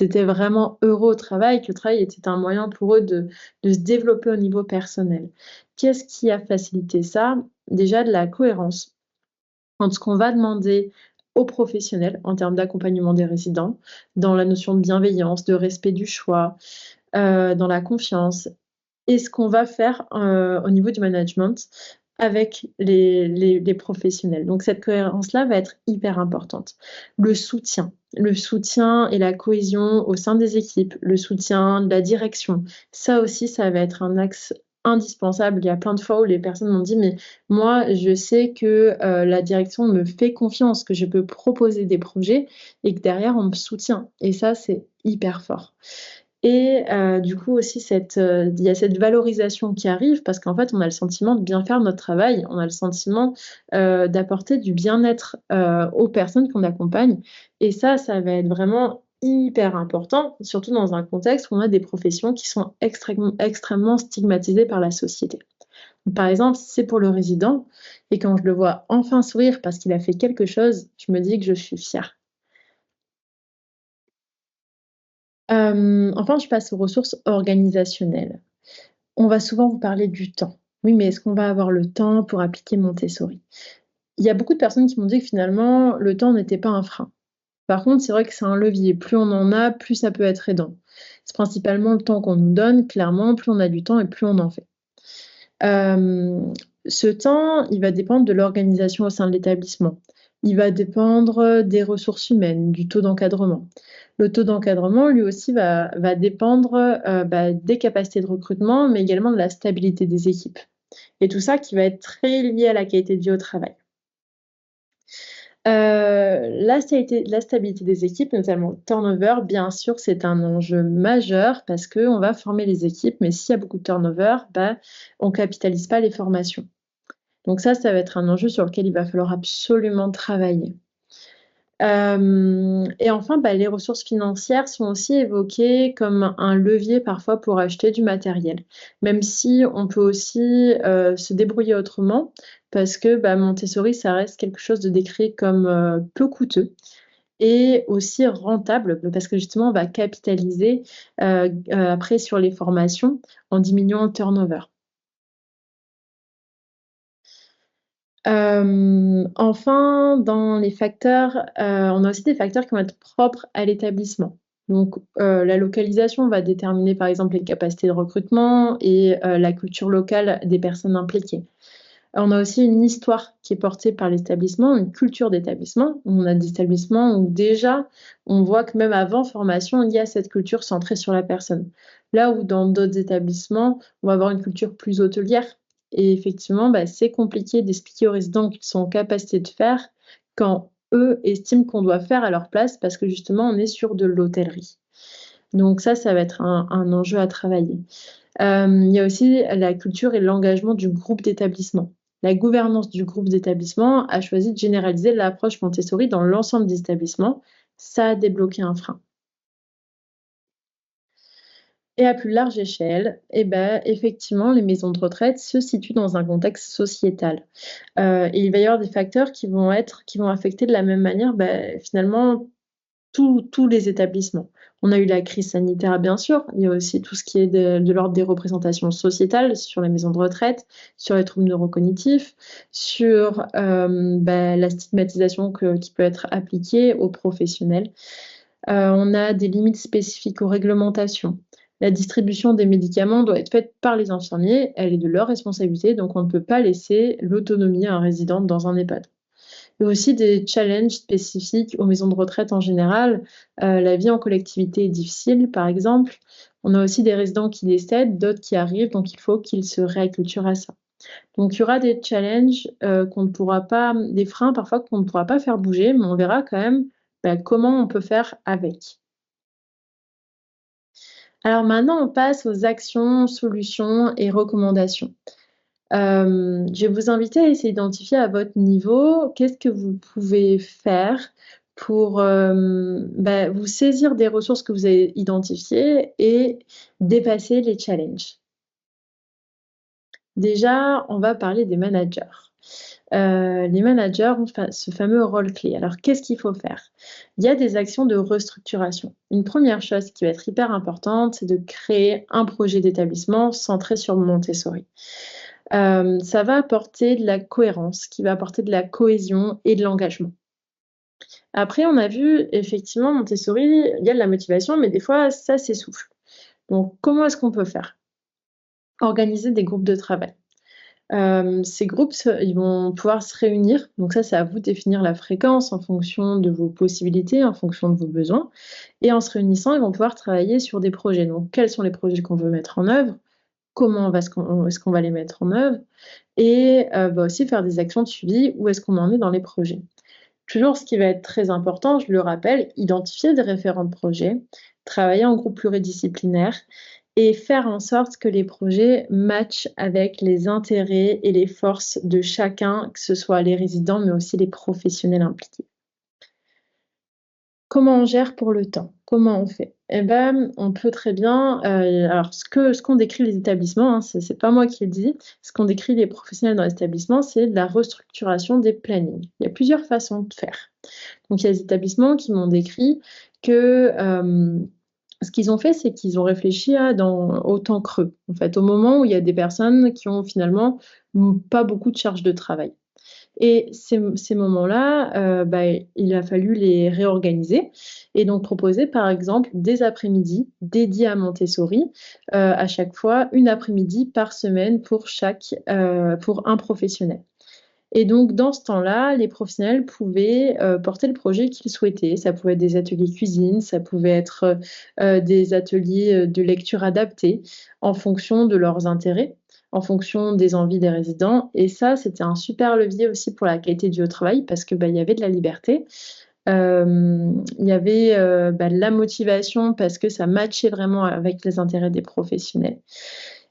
Ils étaient vraiment heureux au travail, que le travail était un moyen pour eux de se développer au niveau personnel. Qu'est-ce qui a facilité ça? Déjà de la cohérence entre ce qu'on va demander aux professionnels en termes d'accompagnement des résidents, dans la notion de bienveillance, de respect du choix, dans la confiance et ce qu'on va faire, au niveau du management avec les professionnels. Donc cette cohérence-là va être hyper importante. Le soutien et la cohésion au sein des équipes, le soutien de la direction, ça aussi, ça va être un axe indispensable. Il y a plein de fois où les personnes m'ont dit: «Mais moi, je sais que, la direction me fait confiance, que je peux proposer des projets et que derrière on me soutient» et ça, c'est hyper fort. Et du coup aussi il y a cette valorisation qui arrive parce qu'en fait, on a le sentiment de bien faire notre travail, on a le sentiment, d'apporter du bien-être, aux personnes qu'on accompagne et ça va être vraiment hyper important, surtout dans un contexte où on a des professions qui sont extrêmement stigmatisées par la société. Par exemple, si c'est pour le résident et quand je le vois enfin sourire parce qu'il a fait quelque chose, je me dis que je suis fière. Enfin, je passe aux ressources organisationnelles. On va souvent vous parler du temps. Oui, mais est-ce qu'on va avoir le temps pour appliquer Montessori? Il y a beaucoup de personnes qui m'ont dit que finalement, le temps n'était pas un frein. Par contre, c'est vrai que c'est un levier. Plus on en a, plus ça peut être aidant. C'est principalement le temps qu'on nous donne, clairement, plus on a du temps et plus on en fait. Hem, Ce temps, il va dépendre de l'organisation au sein de l'établissement. Il va dépendre des ressources humaines, du taux d'encadrement. Le taux d'encadrement, lui aussi, va dépendre, des capacités de recrutement, mais également de la stabilité des équipes et tout ça qui va être très lié à la qualité de vie au travail. La stabilité des équipes, notamment le turnover, bien sûr, c'est un enjeu majeur parce qu'on va former les équipes, mais s'il y a beaucoup de turnover, on capitalise pas les formations. Donc ça va être un enjeu sur lequel il va falloir absolument travailler. Et enfin, les ressources financières sont aussi évoquées comme un levier parfois pour acheter du matériel. Même si on peut aussi, se débrouiller autrement parce que, Montessori, ça reste quelque chose de décrit comme, peu coûteux et aussi rentable, parce que justement on va capitaliser, après sur les formations en diminuant le turnover. Enfin, dans les facteurs, on a aussi des facteurs qui vont être propres à l'établissement. Donc, la localisation va déterminer, par exemple, les capacités de recrutement et la culture locale des personnes impliquées. On a aussi une histoire qui est portée par l'établissement, une culture d'établissement. On a des établissements où déjà, on voit que même avant formation, il y a cette culture centrée sur la personne. Là où dans d'autres établissements, on va avoir une culture plus hôtelière et effectivement, c'est compliqué d'expliquer aux résidents qu'ils sont en capacité de faire quand eux estiment qu'on doit faire à leur place parce que justement, on est sur de l'hôtellerie. Donc ça va être un enjeu à travailler. Il y a aussi la culture et l'engagement du groupe d'établissement. La gouvernance du groupe d'établissement a choisi de généraliser l'approche Montessori dans l'ensemble des établissements. Ça a débloqué un frein. Et à plus large échelle, effectivement, les maisons de retraite se situent dans un contexte sociétal. Et il va y avoir des facteurs qui vont affecter de la même manière, finalement, tous les établissements. On a eu la crise sanitaire, bien sûr. Il y a aussi tout ce qui est de l'ordre des représentations sociétales sur les maisons de retraite, sur les troubles neurocognitifs, sur la stigmatisation qui peut être appliquée aux professionnels. On a des limites spécifiques aux réglementations. La distribution des médicaments doit être faite par les infirmiers. Elle est de leur responsabilité, donc on ne peut pas laisser l'autonomie à un résident dans un EHPAD. Il y a aussi des challenges spécifiques aux maisons de retraite en général. La vie en collectivité est difficile, par exemple. On a aussi des résidents qui décèdent, d'autres qui arrivent, donc il faut qu'ils se réacculturent à ça. Donc il y aura des challenges, qu'on ne pourra pas des freins parfois qu'on ne pourra pas faire bouger, mais on verra quand même, comment on peut faire avec. Alors maintenant, on passe aux actions, solutions et recommandations. Je vais vous inviter à essayer d'identifier à votre niveau, qu'est-ce que vous pouvez faire pour, vous saisir des ressources que vous avez identifiées et dépasser les challenges. Déjà, on va parler des managers. Les managers ont ce fameux rôle clé. Alors qu'est-ce qu'il faut faire? Il y a des actions de restructuration. Une première chose qui va être hyper importante, c'est de créer un projet d'établissement centré sur Montessori. Ça va apporter de la cohérence, qui va apporter de la cohésion et de l'engagement. Après, on a vu effectivement Montessori, il y a de la motivation, mais des fois ça s'essouffle. Donc comment est-ce qu'on peut faire? Organiser des groupes de travail. Ces groupes ils vont pouvoir se réunir, donc ça, c'est à vous de définir la fréquence en fonction de vos possibilités, en fonction de vos besoins et en se réunissant, ils vont pouvoir travailler sur des projets. Donc quels sont les projets qu'on veut mettre en œuvre? Comment est-ce qu'on va les mettre en œuvre? Et aussi faire des actions de suivi, où est-ce qu'on en est dans les projets. Toujours ce qui va être très important, je le rappelle, identifier des référents de projet, travailler en groupe pluridisciplinaire et faire en sorte que les projets matchent avec les intérêts et les forces de chacun, que ce soit les résidents, mais aussi les professionnels impliqués. Comment on gère pour le temps? Comment on fait? Eh ben, on peut très bien, alors ce qu'ont décrit les établissements, hein, c'est pas moi qui le dis, ce qu'ont décrit les professionnels dans les établissements, c'est de la restructuration des plannings. Il y a plusieurs façons de faire. Donc il y a des établissements qui m'ont décrit que, ce qu'ils ont fait, c'est qu'ils ont réfléchi au temps creux, en fait, au moment où il y a des personnes qui ont finalement, pas beaucoup de charge de travail. Et ces moments-là, il a fallu les réorganiser et donc proposer, par exemple, des après-midi dédiés à Montessori, à chaque fois, une après-midi par semaine pour un professionnel. Et donc dans ce temps-là, les professionnels pouvaient, porter le projet qu'ils souhaitaient. Ça pouvait être des ateliers cuisine, ça pouvait être, des ateliers, de lecture adaptés en fonction de leurs intérêts, en fonction des envies des résidents et ça, c'était un super levier aussi pour la qualité du travail parce que, il y avait de la liberté. Il y avait, de la motivation parce que ça matchait vraiment avec les intérêts des professionnels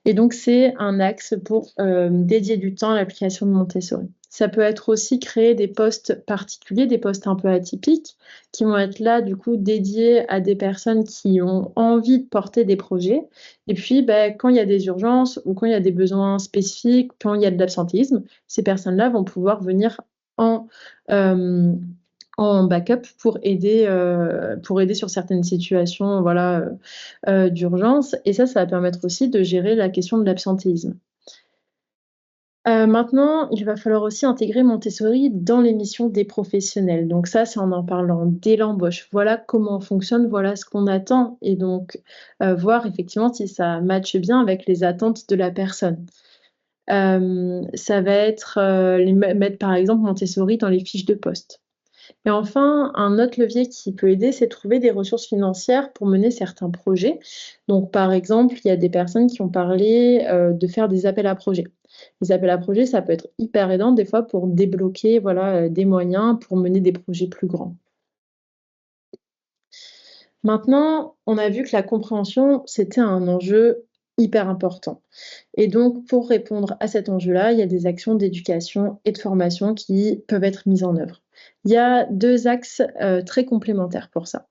et donc c'est un axe pour, dédier du temps à l'application de Montessori. Ça peut être aussi créer des postes particuliers, des postes un peu atypiques, qui vont être là, du coup, dédiés à des personnes qui ont envie de porter des projets. Et puis, quand il y a des urgences ou quand il y a des besoins spécifiques, quand il y a de l'absentéisme, ces personnes-là vont pouvoir venir en, hem, en backup pour aider sur certaines situations, voilà, d'urgence. Et ça va permettre aussi de gérer la question de l'absentéisme. Maintenant, il va falloir aussi intégrer Montessori dans les missions des professionnels. Donc ça, c'est en parlant dès l'embauche. Voilà comment on fonctionne, voilà ce qu'on attend et donc voir effectivement si ça matche bien avec les attentes de la personne. Ça va être, les mettre par exemple Montessori dans les fiches de poste. Et enfin, un autre levier qui peut aider, c'est trouver des ressources financières pour mener certains projets. Donc, par exemple, il y a des personnes qui ont parlé de faire des appels à projets. Les appels à projets, ça peut être hyper aidant des fois pour débloquer voilà, des moyens pour mener des projets plus grands. Maintenant, on a vu que la compréhension, c'était un enjeu hyper important. Et donc, pour répondre à cet enjeu-là, il y a des actions d'éducation et de formation qui peuvent être mises en œuvre. Il y a deux axes très complémentaires pour ça.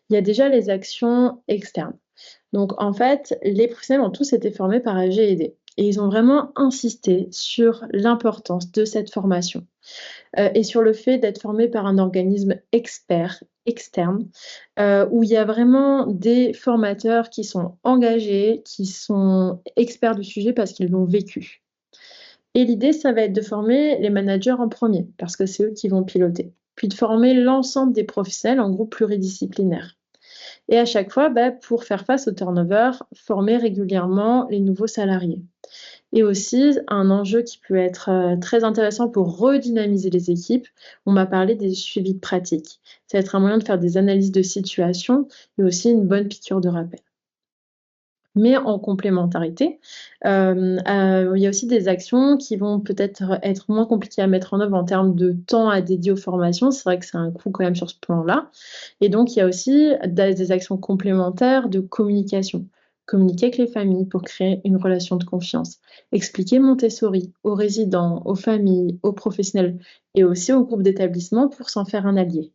Il y a déjà les actions externes. Donc, en fait, les professionnels ont tous été formés par AG&D et ils ont vraiment insisté sur l'importance de cette formation et sur le fait d'être formé par un organisme expert externe, où il y a vraiment des formateurs qui sont engagés, qui sont experts du sujet parce qu'ils l'ont vécu. Et l'idée, ça va être de former les managers en premier, parce que c'est eux qui vont piloter, puis de former l'ensemble des professionnels en groupe pluridisciplinaire. Et à chaque fois, pour faire face au turnover, former régulièrement les nouveaux salariés. Et aussi, un enjeu qui peut être très intéressant pour redynamiser les équipes, on m'a parlé des suivis de pratique. Ça va être un moyen de faire des analyses de situation, mais aussi une bonne piqûre de rappel. Mais en complémentarité, il y a aussi des actions qui vont peut-être être moins compliquées à mettre en œuvre en termes de temps à dédier aux formations. C'est vrai que c'est un coût quand même sur ce plan-là. Et donc, il y a aussi des actions complémentaires de communication. Communiquer avec les familles pour créer une relation de confiance. Expliquer Montessori aux résidents, aux familles, aux professionnels et aussi aux groupes d'établissement pour s'en faire un allié.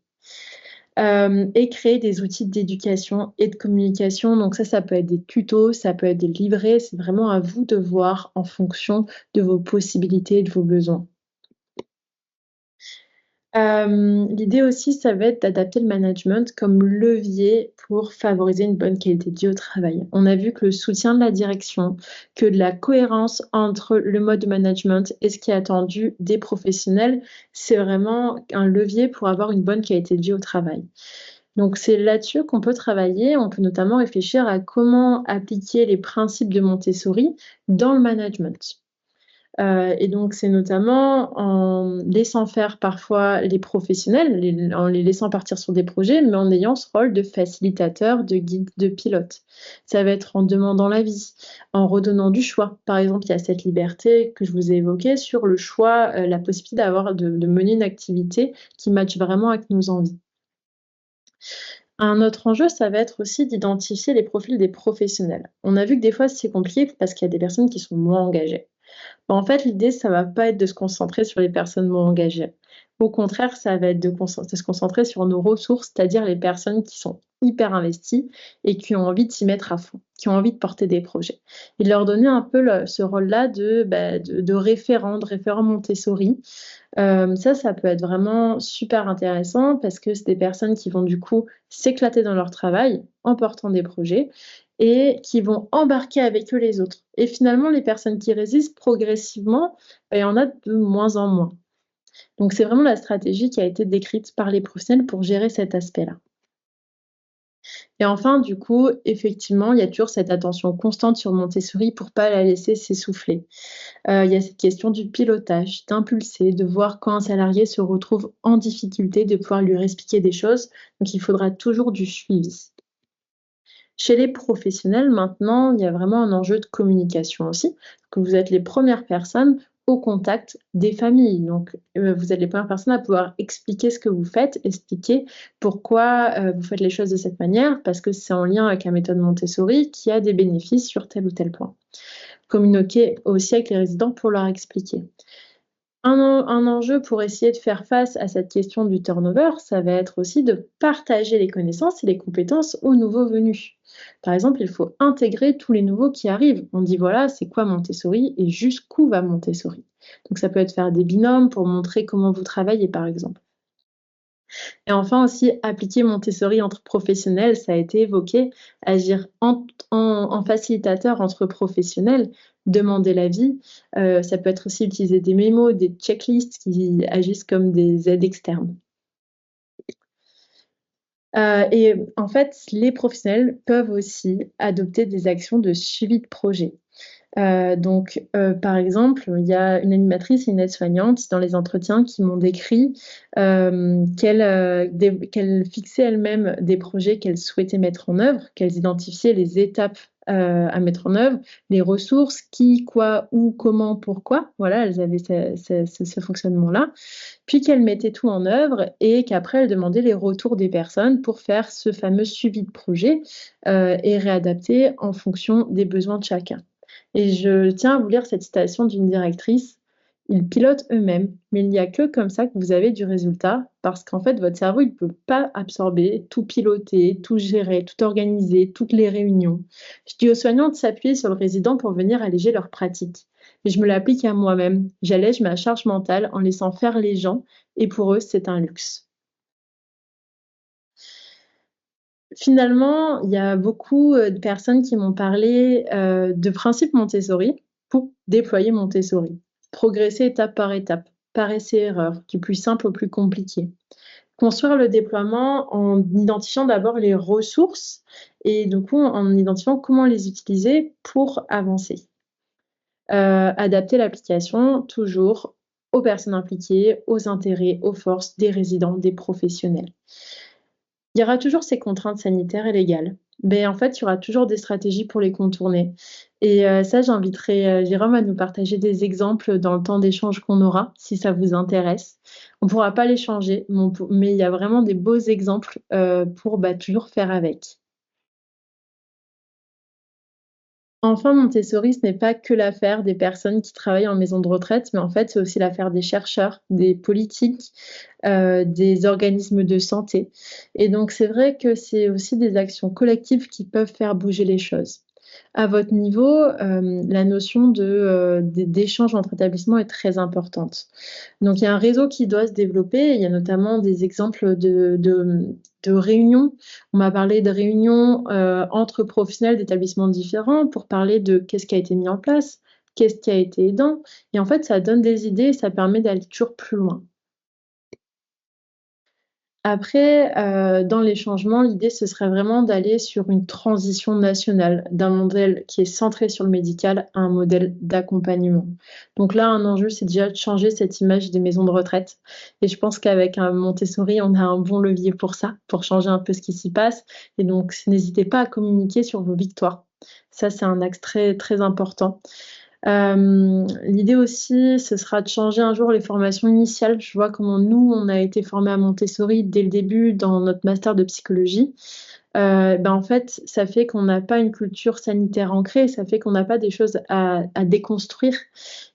Et créer des outils d'éducation et de communication. Donc ça peut être des tutos, ça peut être des livrets. C'est vraiment à vous de voir en fonction de vos possibilités et de vos besoins. L'idée aussi, ça va être d'adapter le management comme levier pour favoriser une bonne qualité de vie au travail. On a vu que le soutien de la direction, que de la cohérence entre le mode de management et ce qui est attendu des professionnels, c'est vraiment un levier pour avoir une bonne qualité de vie au travail. Donc c'est là-dessus qu'on peut travailler. On peut notamment réfléchir à comment appliquer les principes de Montessori dans le management. Et donc, c'est notamment en laissant faire parfois les professionnels, en les laissant partir sur des projets, mais en ayant ce rôle de facilitateur, de guide, de pilote. Ça va être en demandant l'avis, en redonnant du choix. Par exemple, il y a cette liberté que je vous ai évoquée sur le choix, la possibilité de mener une activité qui matche vraiment avec nos envies. Un autre enjeu, ça va être aussi d'identifier les profils des professionnels. On a vu que des fois, c'est compliqué parce qu'il y a des personnes qui sont moins engagées. Bah, en fait, l'idée, ça va pas être de se concentrer sur les personnes moins engagées. Au contraire, ça va être de se concentrer sur nos ressources, c'est-à-dire les personnes qui sont hyper investies et qui ont envie de s'y mettre à fond, qui ont envie de porter des projets. Et de leur donner un peu ce rôle-là de référent, de référent Montessori. Ça peut être vraiment super intéressant parce que c'est des personnes qui vont du coup s'éclater dans leur travail en portant des projets et qui vont embarquer avec eux les autres. Et finalement, les personnes qui résistent progressivement, bah, il y en a de moins en moins. Donc c'est vraiment la stratégie qui a été décrite par les professionnels pour gérer cet aspect-là. Et enfin, du coup, effectivement, il y a toujours cette attention constante sur Montessori pour pas la laisser s'essouffler. Il y a cette question du pilotage, d'impulser, de voir quand un salarié se retrouve en difficulté, de pouvoir lui réexpliquer des choses. Donc il faudra toujours du suivi. Chez les professionnels, maintenant, il y a vraiment un enjeu de communication aussi, que vous êtes les premières personnes au contact des familles. Donc, vous êtes les premières personnes à pouvoir expliquer ce que vous faites, expliquer pourquoi vous faites les choses de cette manière, parce que c'est en lien avec la méthode Montessori qui a des bénéfices sur tel ou tel point. Communiquer aussi avec les résidents pour leur expliquer. Un enjeu pour essayer de faire face à cette question du turnover, ça va être aussi de partager les connaissances et les compétences aux nouveaux venus. Par exemple, il faut intégrer tous les nouveaux qui arrivent. On dit voilà, c'est quoi Montessori et jusqu'où va Montessori. Donc ça peut être faire des binômes pour montrer comment vous travaillez, par exemple. Et enfin aussi, appliquer Montessori entre professionnels, ça a été évoqué, agir en facilitateur entre professionnels, demander l'avis. Ça peut être aussi utiliser des mémos, des checklists qui agissent comme des aides externes. Et en fait, les professionnels peuvent aussi adopter des actions de suivi de projet. Par exemple, il y a une animatrice et une aide-soignante dans les entretiens qui m'ont décrit, qu'elles fixaient elles-mêmes des projets qu'elles souhaitaient mettre en œuvre, qu'elles identifiaient les étapes, à mettre en œuvre, les ressources, qui, quoi, où, comment, pourquoi. Voilà, elles avaient ce fonctionnement-là. Puis qu'elles mettaient tout en œuvre et qu'après elles demandaient les retours des personnes pour faire ce fameux suivi de projet, et réadapter en fonction des besoins de chacun. Et je tiens à vous lire cette citation d'une directrice. Ils pilotent eux-mêmes, mais il n'y a que comme ça que vous avez du résultat, parce qu'en fait, votre cerveau, il ne peut pas absorber, tout piloter, tout gérer, tout organiser, toutes les réunions. Je dis aux soignants de s'appuyer sur le résident pour venir alléger leur pratique. Mais je me l'applique à moi-même. J'allège ma charge mentale en laissant faire les gens, et pour eux, c'est un luxe. Finalement, il y a beaucoup, de personnes qui m'ont parlé, de principes Montessori pour déployer Montessori. Progresser étape, par essai-erreur, du plus simple au plus compliqué. Construire le déploiement en identifiant d'abord les ressources et du coup, en identifiant comment les utiliser pour avancer. Adapter l'application toujours aux personnes impliquées, aux intérêts, aux forces des résidents, des professionnels. Il y aura toujours ces contraintes sanitaires et légales, mais en fait, il y aura toujours des stratégies pour les contourner et ça, j'inviterai, Jérôme à nous partager des exemples dans le temps d'échange qu'on aura, si ça vous intéresse. On ne pourra pas les changer, mais il y a vraiment des beaux exemples, pour, toujours faire avec. Enfin, Montessori, ce n'est pas que l'affaire des personnes qui travaillent en maison de retraite, mais en fait, c'est aussi l'affaire des chercheurs, des politiques, des organismes de santé. Et donc, c'est vrai que c'est aussi des actions collectives qui peuvent faire bouger les choses. À votre niveau, la notion d'échange entre établissements est très importante. Donc il y a un réseau qui doit se développer. Il y a notamment des exemples de réunions. On m'a parlé de réunions, entre professionnels d'établissements différents pour parler de qu'est-ce qui a été mis en place, qu'est-ce qui a été aidant et en fait, ça donne des idées et ça permet d'aller toujours plus loin. Après, dans les changements, l'idée, ce serait vraiment d'aller sur une transition nationale, d'un modèle qui est centré sur le médical à un modèle d'accompagnement. Donc là, un enjeu, c'est déjà de changer cette image des maisons de retraite. Et je pense qu'avec un Montessori, on a un bon levier pour ça, pour changer un peu ce qui s'y passe. Et donc, n'hésitez pas à communiquer sur vos victoires. Ça, c'est un axe très, très important. L'idée aussi, ce sera de changer un jour les formations initiales. Je vois comment nous, on a été formés à Montessori dès le début dans notre master de psychologie. En fait, ça fait qu'on n'a pas une culture sanitaire ancrée, ça fait qu'on n'a pas des choses à déconstruire.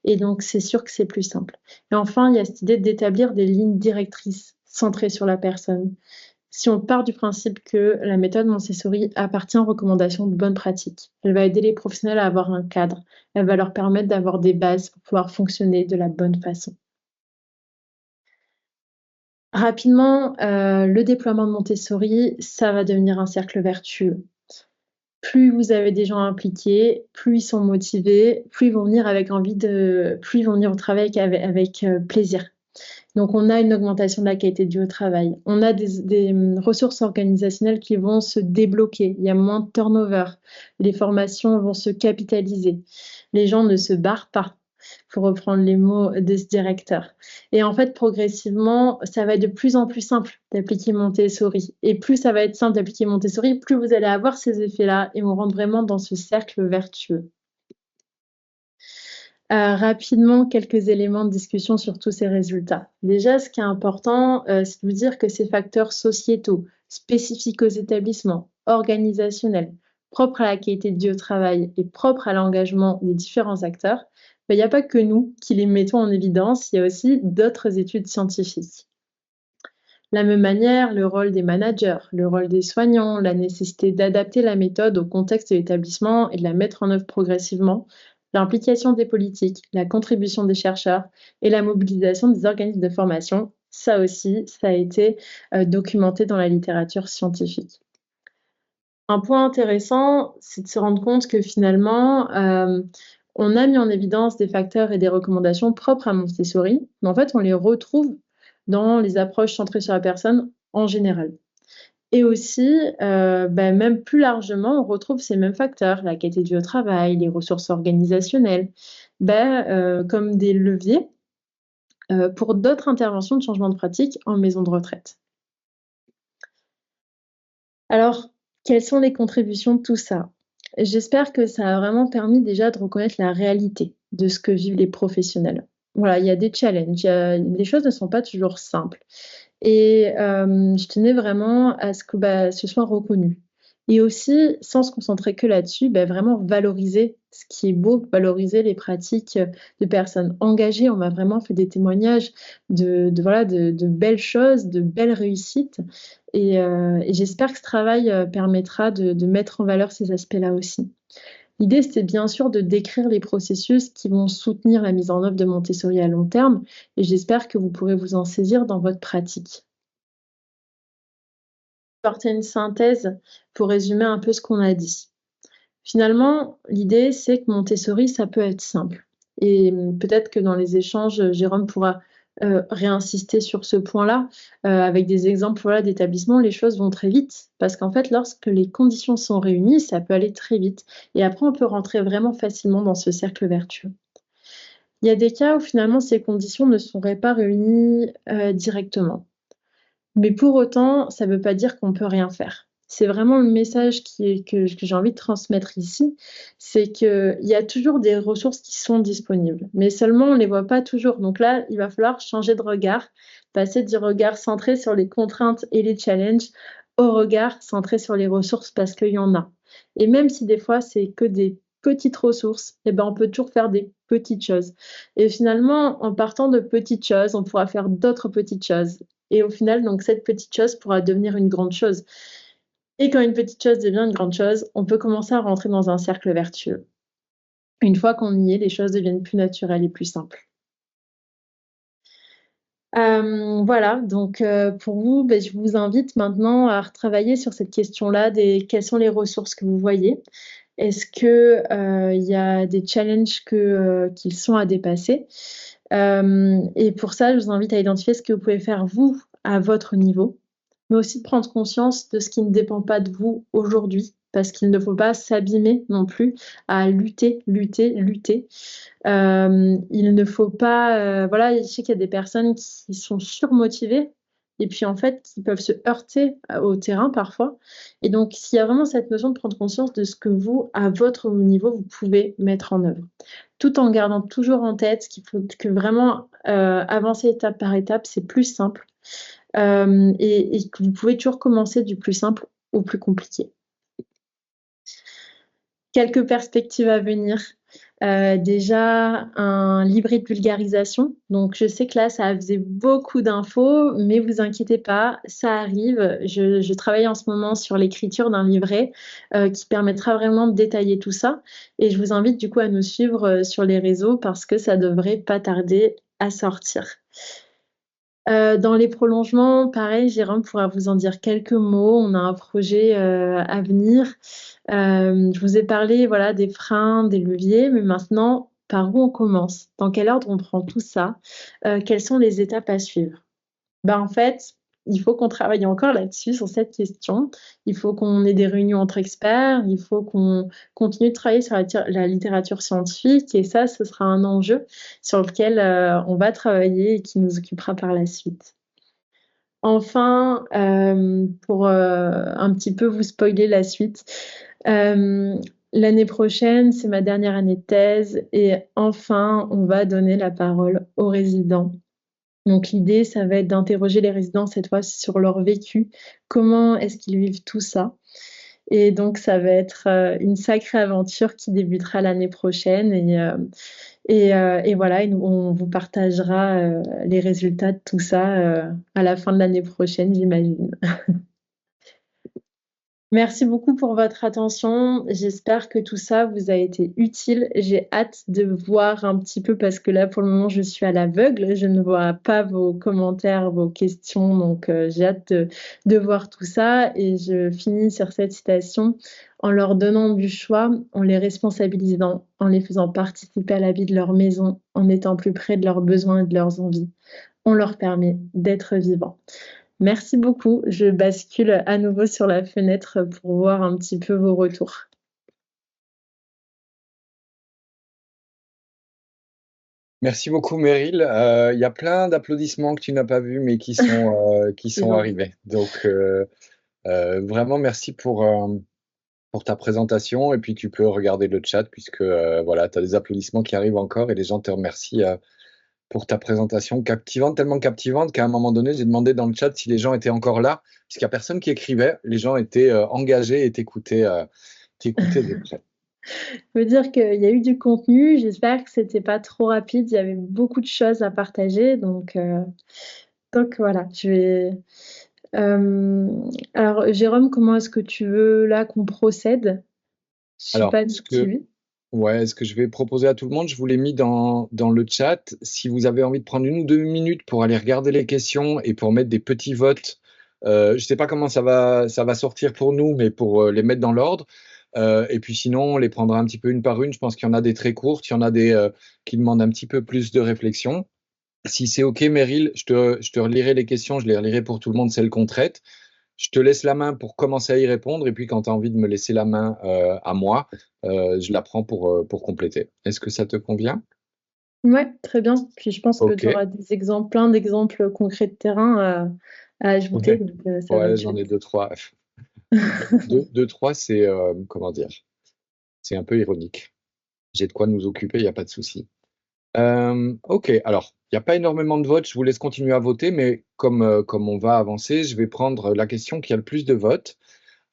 Et donc, c'est sûr que c'est plus simple. Et enfin, il y a cette idée d'établir des lignes directrices centrées sur la personne. Si on part du principe que la méthode Montessori appartient aux recommandations de bonne pratique, elle va aider les professionnels à avoir un cadre, elle va leur permettre d'avoir des bases pour pouvoir fonctionner de la bonne façon. Rapidement, le déploiement de Montessori, ça va devenir un cercle vertueux. Plus vous avez des gens impliqués, plus ils sont motivés, plus ils vont venir avec envie de, plus ils vont venir au travail avec plaisir. Donc, on a une augmentation de la qualité du travail. On a des ressources organisationnelles qui vont se débloquer. Il y a moins de turnover. Les formations vont se capitaliser. Les gens ne se barrent pas, pour reprendre les mots de ce directeur. Et en fait, progressivement, ça va être de plus en plus simple d'appliquer Montessori. Et plus ça va être simple d'appliquer Montessori, plus vous allez avoir ces effets-là et on rentre vraiment dans ce cercle vertueux. Rapidement, quelques éléments de discussion sur tous ces résultats. Déjà, ce qui est important, c'est de vous dire que ces facteurs sociétaux, spécifiques aux établissements, organisationnels, propres à la qualité de vie au travail et propres à l'engagement des différents acteurs, il n'y a pas que nous qui les mettons en évidence, il y a aussi d'autres études scientifiques. De la même manière, le rôle des managers, le rôle des soignants, la nécessité d'adapter la méthode au contexte de l'établissement et de la mettre en œuvre progressivement, l'implication des politiques, la contribution des chercheurs et la mobilisation des organismes de formation, ça aussi, ça a été documenté dans la littérature scientifique. Un point intéressant, c'est de se rendre compte que finalement, on a mis en évidence des facteurs et des recommandations propres à Montessori, mais en fait, on les retrouve dans les approches centrées sur la personne en général. Et aussi, même plus largement, on retrouve ces mêmes facteurs, la qualité du travail, les ressources organisationnelles, comme des leviers pour d'autres interventions de changement de pratique en maison de retraite. Alors, quelles sont les contributions de tout ça? J'espère que ça a vraiment permis déjà de reconnaître la réalité de ce que vivent les professionnels. Voilà, il y a des challenges, les choses ne sont pas toujours simples. Et je tenais vraiment à ce que, ce soit reconnu. Et aussi, sans se concentrer que là-dessus, vraiment valoriser ce qui est beau, valoriser les pratiques, de personnes engagées. On m'a vraiment fait des témoignages de belles choses, de belles réussites et j'espère que ce travail, permettra de mettre en valeur ces aspects-là aussi. L'idée, c'était bien sûr de décrire les processus qui vont soutenir la mise en œuvre de Montessori à long terme et j'espère que vous pourrez vous en saisir dans votre pratique. Porter une synthèse pour résumer un peu ce qu'on a dit. Finalement, l'idée, c'est que Montessori, ça peut être simple et peut-être que dans les échanges, Jérôme pourra, réinsister sur ce point-là, avec des exemples, voilà, d'établissements, les choses vont très vite parce qu'en fait, lorsque les conditions sont réunies, ça peut aller très vite et après on peut rentrer vraiment facilement dans ce cercle vertueux. Il y a des cas où finalement ces conditions ne seraient pas réunies, directement. Mais pour autant, ça ne veut pas dire qu'on ne peut rien faire. C'est vraiment le message que j'ai envie de transmettre ici, c'est qu'il y a toujours des ressources qui sont disponibles, mais seulement on ne les voit pas toujours. Donc là, il va falloir changer de regard, passer du regard centré sur les contraintes et les challenges au regard centré sur les ressources parce qu'il y en a. Et même si des fois, c'est que des petites ressources, on peut toujours faire des petites choses. Et finalement, en partant de petites choses, on pourra faire d'autres petites choses. Et au final, donc cette petite chose pourra devenir une grande chose. Et quand une petite chose devient une grande chose, on peut commencer à rentrer dans un cercle vertueux. Une fois qu'on y est, les choses deviennent plus naturelles et plus simples. Voilà, donc pour vous, je vous invite maintenant à retravailler sur cette question-là quelles sont les ressources que vous voyez? Est-ce que, il y a des challenges qu'ils sont à dépasser? Et pour ça, je vous invite à identifier ce que vous pouvez faire vous, à votre niveau mais aussi de prendre conscience de ce qui ne dépend pas de vous aujourd'hui, parce qu'il ne faut pas s'abîmer non plus à lutter, lutter, lutter. Il ne faut pas, voilà, je sais qu'il y a des personnes qui sont surmotivées et puis en fait qui peuvent se heurter au terrain parfois. Et donc, s'il y a vraiment cette notion de prendre conscience de ce que vous, à votre niveau, vous pouvez mettre en œuvre, tout en gardant toujours en tête qu'il faut que vraiment avancer étape par étape, c'est plus simple et que vous pouvez toujours commencer du plus simple au plus compliqué. Quelques perspectives à venir. Déjà, un livret de vulgarisation. Donc, je sais que là, ça faisait beaucoup d'infos, mais vous inquiétez pas, ça arrive. Je travaille en ce moment sur l'écriture d'un livret qui permettra vraiment de détailler tout ça. Et je vous invite du coup à nous suivre sur les réseaux parce que ça devrait pas tarder à sortir. Dans les prolongements, pareil, Jérôme pourra vous en dire quelques mots. On a un projet à venir. Je vous ai parlé voilà, des freins, des leviers, mais maintenant, par où on commence? Dans quel ordre on prend tout ça? Quelles sont les étapes à suivre? Ben, en fait, il faut qu'on travaille encore là-dessus, sur cette question. Il faut qu'on ait des réunions entre experts, il faut qu'on continue de travailler sur la littérature scientifique, et ça, ce sera un enjeu sur lequel on va travailler et qui nous occupera par la suite. Enfin, pour un petit peu vous spoiler la suite, l'année prochaine, c'est ma dernière année de thèse et enfin, on va donner la parole aux résidents. Donc l'idée, ça va être d'interroger les résidents cette fois sur leur vécu, comment est-ce qu'ils vivent tout ça. Et donc ça va être une sacrée aventure qui débutera l'année prochaine et voilà, on vous partagera les résultats de tout ça à la fin de l'année prochaine, j'imagine. Merci beaucoup pour votre attention. J'espère que tout ça vous a été utile. J'ai hâte de voir un petit peu parce que là, pour le moment, je suis à l'aveugle. Je ne vois pas vos commentaires, vos questions. Donc, j'ai hâte de voir tout ça. Et je finis sur cette citation en leur donnant du choix, en les responsabilisant, en les faisant participer à la vie de leur maison, en étant plus près de leurs besoins et de leurs envies. On leur permet d'être vivants. Merci beaucoup. Je bascule à nouveau sur la fenêtre pour voir un petit peu vos retours. Merci beaucoup, Meryl. Il y a plein d'applaudissements que tu n'as pas vus, mais qui sont arrivés. Donc, vraiment, merci pour ta présentation. Et puis, tu peux regarder le chat puisque voilà, tu as des applaudissements qui arrivent encore et les gens te remercient pour ta présentation captivante, tellement captivante qu'à un moment donné, j'ai demandé dans le chat si les gens étaient encore là, puisqu'il n'y a personne qui écrivait. Les gens étaient engagés et t'écoutaient de près. Je veux dire qu'il y a eu du contenu. J'espère que c'était pas trop rapide. Il y avait beaucoup de choses à partager. Donc voilà, je vais. Alors, Jérôme, comment est-ce que tu veux là qu'on procède? Je suis Alors, pas suivi. ce que je vais proposer à tout le monde, je vous l'ai mis dans le chat. Si vous avez envie de prendre 1 ou 2 minutes pour aller regarder les questions et pour mettre des petits votes, je ne sais pas comment ça va sortir pour nous, mais pour les mettre dans l'ordre. Et puis sinon, on les prendra un petit peu une par une. Je pense qu'il y en a des très courtes, il y en a des qui demandent un petit peu plus de réflexion. Si c'est OK, Meryl, je te relirai les questions, je les relirai pour tout le monde, celles qu'on traite. Je te laisse la main pour commencer à y répondre, et puis quand tu as envie de me laisser la main à moi, je la prends pour compléter. Est-ce que ça te convient? Ouais, très bien. Puis je pense que OK. tu auras des exemples, plein d'exemples concrets de terrain à ajouter. Ouais, Donc, ça va ouais, être j'en ai chouette. 2, 3. Deux, trois, c'est comment dire? C'est un peu ironique. J'ai de quoi nous occuper, il n'y a pas de souci. OK, alors, il n'y a pas énormément de votes, je vous laisse continuer à voter, mais comme on va avancer, je vais prendre la question qui a le plus de votes,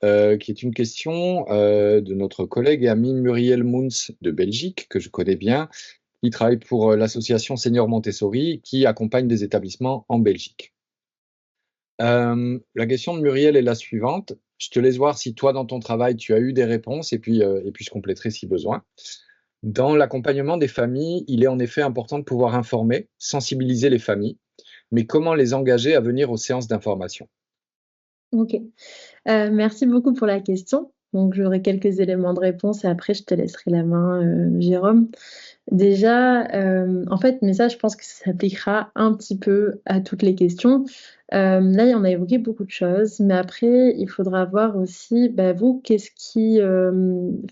qui est une question de notre collègue et ami Muriel Moons de Belgique, que je connais bien. Il travaille pour l'association Senior Montessori, qui accompagne des établissements en Belgique. La question de Muriel est la suivante. Je te laisse voir si toi, dans ton travail, tu as eu des réponses, et puis je compléterai si besoin. Dans l'accompagnement des familles, il est en effet important de pouvoir informer, sensibiliser les familles, mais comment les engager à venir aux séances d'information? Ok. Merci beaucoup pour la question. Donc, j'aurai quelques éléments de réponse et après, je te laisserai la main, Jérôme. Déjà, en fait, mais ça, je pense que ça s'appliquera un petit peu à toutes les questions. Là, on a évoqué beaucoup de choses, mais après, il faudra voir aussi, vous, qu'est-ce qui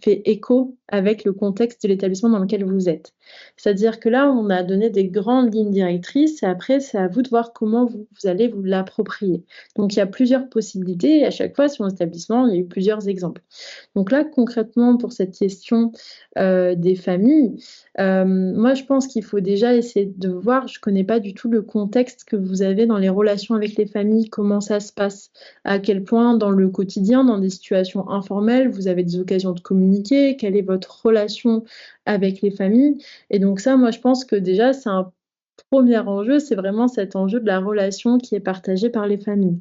fait écho avec le contexte de l'établissement dans lequel vous êtes. C'est-à-dire que là, on a donné des grandes lignes directrices, et après, c'est à vous de voir comment vous allez vous l'approprier. Donc, il y a plusieurs possibilités, et à chaque fois, sur l'établissement, il y a eu plusieurs exemples. Donc là, concrètement, pour cette question des familles, moi, je pense qu'il faut déjà essayer de voir, je ne connais pas du tout le contexte que vous avez dans les relations avec les familles, comment ça se passe, à quel point dans le quotidien, dans des situations informelles, vous avez des occasions de communiquer, quelle est votre relation avec les familles. Et donc ça, moi, je pense que déjà, c'est un premier enjeu, c'est vraiment cet enjeu de la relation qui est partagée par les familles.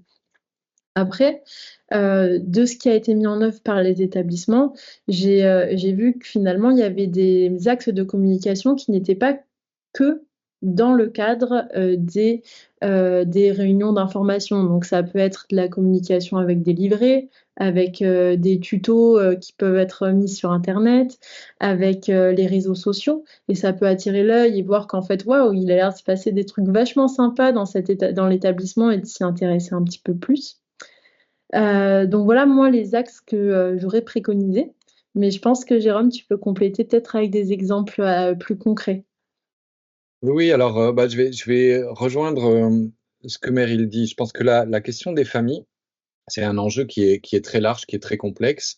Après, de ce qui a été mis en œuvre par les établissements, j'ai vu que finalement, il y avait des axes de communication qui n'étaient pas que dans le cadre des réunions d'information. Donc, ça peut être de la communication avec des livrets, avec des tutos qui peuvent être mis sur Internet, avec les réseaux sociaux. Et ça peut attirer l'œil et voir qu'en fait, waouh, il a l'air de se passer des trucs vachement sympas dans l'établissement et de s'y intéresser un petit peu plus. Donc voilà, moi, les axes que j'aurais préconisés. Mais je pense que Jérôme, tu peux compléter peut-être avec des exemples plus concrets. Oui, alors je vais rejoindre ce que Meryl dit. Je pense que la question des familles, c'est un enjeu qui est très large, qui est très complexe.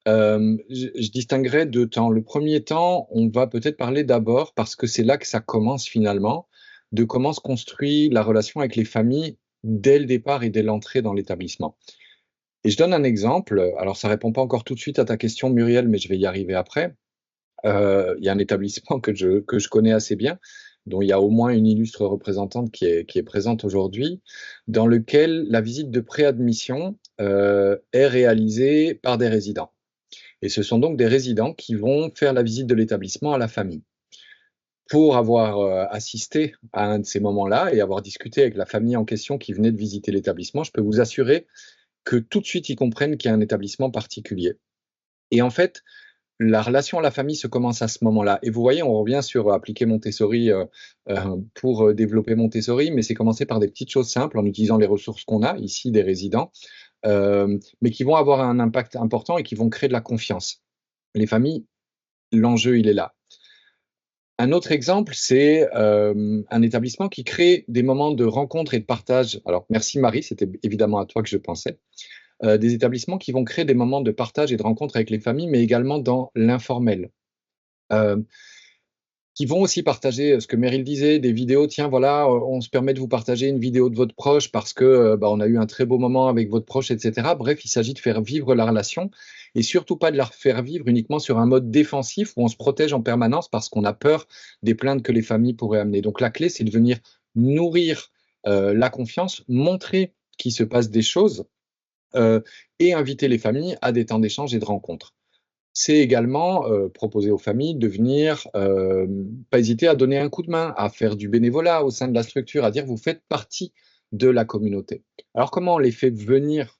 Je distinguerais deux temps. Le premier temps, on va peut-être parler d'abord, parce que c'est là que ça commence finalement, de comment se construit la relation avec les familles dès le départ et dès l'entrée dans l'établissement. Et je donne un exemple. Alors, ça répond pas encore tout de suite à ta question, Muriel, mais je vais y arriver après. Il y a un établissement que je connais assez bien, dont il y a au moins une illustre représentante qui est présente aujourd'hui, dans lequel la visite de préadmission est réalisée par des résidents. Et ce sont donc des résidents qui vont faire la visite de l'établissement à la famille. Pour avoir assisté à un de ces moments-là et avoir discuté avec la famille en question qui venait de visiter l'établissement, je peux vous assurer que tout de suite, ils comprennent qu'il y a un établissement particulier. Et en fait, la relation à la famille se commence à ce moment-là. Et vous voyez, on revient sur appliquer Montessori pour développer Montessori, mais c'est commencer par des petites choses simples en utilisant les ressources qu'on a, ici des résidents, mais qui vont avoir un impact important et qui vont créer de la confiance. Les familles, l'enjeu, il est là. Un autre exemple, c'est un établissement qui crée des moments de rencontre et de partage. Alors, merci Marie, c'était évidemment à toi que je pensais. Des établissements qui vont créer des moments de partage et de rencontre avec les familles, mais également dans l'informel. Euh, qui vont aussi partager ce que Meryl disait, des vidéos. Tiens, voilà, on se permet de vous partager une vidéo de votre proche parce que on a eu un très beau moment avec votre proche, etc. Bref, il s'agit de faire vivre la relation et surtout pas de la faire vivre uniquement sur un mode défensif où on se protège en permanence parce qu'on a peur des plaintes que les familles pourraient amener. Donc la clé, c'est de venir nourrir la confiance, montrer qu'il se passe des choses et inviter les familles à des temps d'échange et de rencontres. C'est également proposer aux familles de venir, pas hésiter à donner un coup de main, à faire du bénévolat au sein de la structure, à dire vous faites partie de la communauté. Alors comment on les fait venir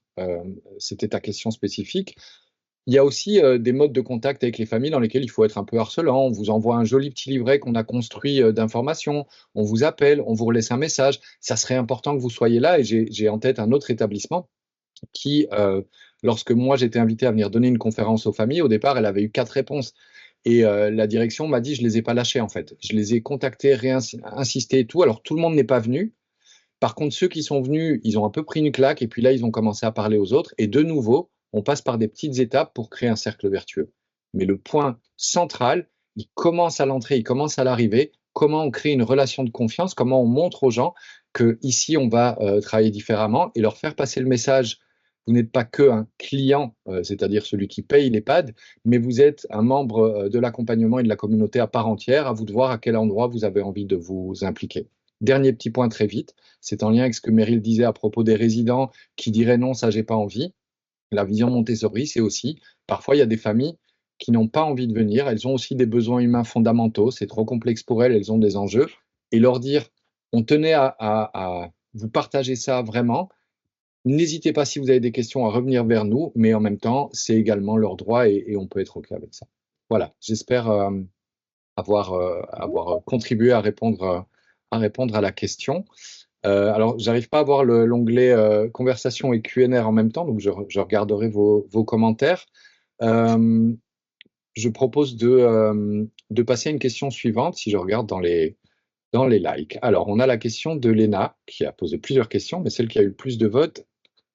c'était ta question spécifique. Il y a aussi des modes de contact avec les familles dans lesquels il faut être un peu harcelant. On vous envoie un joli petit livret qu'on a construit d'informations, on vous appelle, on vous laisse un message. Ça serait important que vous soyez là et j'ai en tête un autre établissement qui, lorsque moi j'étais invité à venir donner une conférence aux familles, au départ, elle avait eu 4 réponses. Et la direction m'a dit, je les ai pas lâchés en fait. Je les ai contactés, insisté et tout. Alors tout le monde n'est pas venu. Par contre, ceux qui sont venus, ils ont un peu pris une claque et puis là, ils ont commencé à parler aux autres. Et de nouveau, on passe par des petites étapes pour créer un cercle vertueux. Mais le point central, il commence à l'entrée, il commence à l'arrivée. Comment on crée une relation de confiance, comment on montre aux gens que ici on va travailler différemment et leur faire passer le message. Vous n'êtes pas que un client, c'est-à-dire celui qui paye l'EHPAD, mais vous êtes un membre de l'accompagnement et de la communauté à part entière. À vous de voir à quel endroit vous avez envie de vous impliquer. Dernier petit point très vite, c'est en lien avec ce que Meryl disait à propos des résidents qui diraient non, ça j'ai pas envie. La vision Montessori, c'est aussi, parfois il y a des familles qui n'ont pas envie de venir, elles ont aussi des besoins humains fondamentaux, c'est trop complexe pour elles, elles ont des enjeux, et leur dire, on tenait à vous partager ça vraiment, n'hésitez pas si vous avez des questions à revenir vers nous, mais en même temps, c'est également leur droit et on peut être OK avec ça. Voilà, j'espère avoir contribué à répondre à la question. Alors, j'arrive pas à voir l'onglet conversation et Q&A en même temps, donc je regarderai vos commentaires. Je propose de passer à une question suivante, si je regarde dans les likes. Alors, on a la question de Léna, qui a posé plusieurs questions, mais celle qui a eu le plus de votes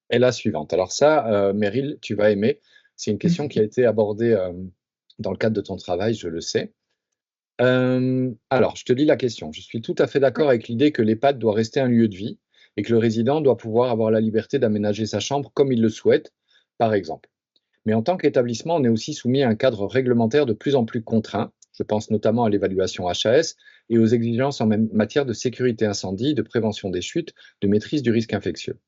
est la suivante. Alors ça, Meryl, tu vas aimer. C'est une question qui a été abordée dans le cadre de ton travail, je le sais. Alors, je te lis la question. Je suis tout à fait d'accord avec l'idée que l'EHPAD doit rester un lieu de vie et que le résident doit pouvoir avoir la liberté d'aménager sa chambre comme il le souhaite, par exemple. Mais en tant qu'établissement, on est aussi soumis à un cadre réglementaire de plus en plus contraint. Je pense notamment à l'évaluation HAS et aux exigences en matière de sécurité incendie, de prévention des chutes, de maîtrise du risque infectieux.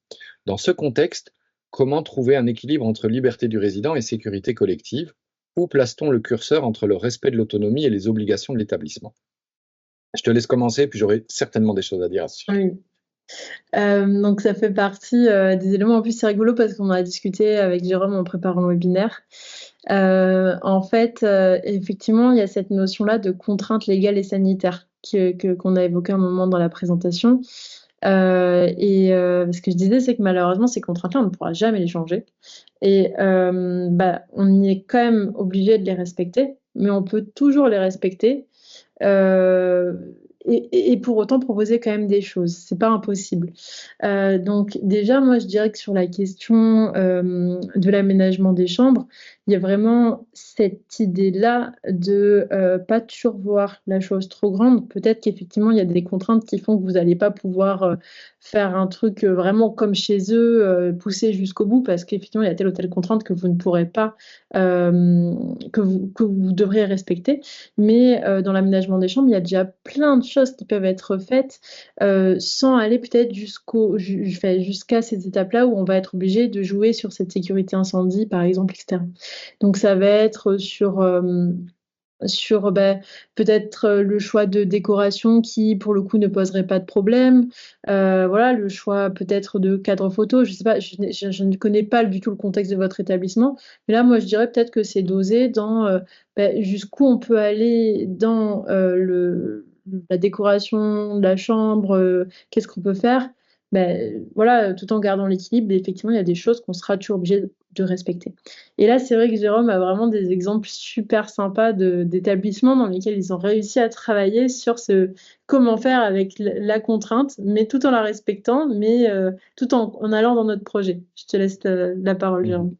Dans ce contexte, comment trouver un équilibre entre liberté du résident et sécurité collective? Où place-t-on le curseur entre le respect de l'autonomie et les obligations de l'établissement? Je te laisse commencer, puis j'aurai certainement des choses à dire à ce sujet. Oui. Donc ça fait partie des éléments. En plus, c'est rigolo parce qu'on a discuté avec Jérôme en préparant le webinaire. En fait, effectivement, il y a cette notion-là de contrainte légale et sanitaire qu'on a évoqué un moment dans la présentation. Ce que je disais, c'est que malheureusement, ces contraintes-là, on ne pourra jamais les changer. Et on est quand même obligé de les respecter, mais on peut toujours les respecter. Et pour autant proposer quand même des choses. C'est pas impossible. Donc déjà, moi, je dirais que sur la question de l'aménagement des chambres, il y a vraiment cette idée-là de pas toujours voir la chose trop grande. Peut-être qu'effectivement, il y a des contraintes qui font que vous n'allez pas pouvoir faire un truc vraiment comme chez eux, pousser jusqu'au bout, parce qu'effectivement, il y a telle ou telle contrainte que vous ne pourrez pas, que vous devriez respecter. Mais dans l'aménagement des chambres, il y a déjà plein de choses qui peuvent être faites sans aller peut-être jusqu'à ces étapes-là où on va être obligé de jouer sur cette sécurité incendie, par exemple, etc. Donc ça va être sur peut-être le choix de décoration qui, pour le coup, ne poserait pas de problème. Voilà, le choix peut-être de cadre photo. Je sais pas, je ne connais pas du tout le contexte de votre établissement. Mais là, moi, je dirais peut-être que c'est dosé dans jusqu'où on peut aller dans la décoration de la chambre, qu'est-ce qu'on peut faire. Voilà, tout en gardant l'équilibre, effectivement, il y a des choses qu'on sera toujours obligé de respecter. Et là, c'est vrai que Jérôme a vraiment des exemples super sympas d'établissements dans lesquels ils ont réussi à travailler sur comment faire avec la contrainte, mais tout en la respectant, mais tout en allant dans notre projet. Je te laisse la parole, Jérôme.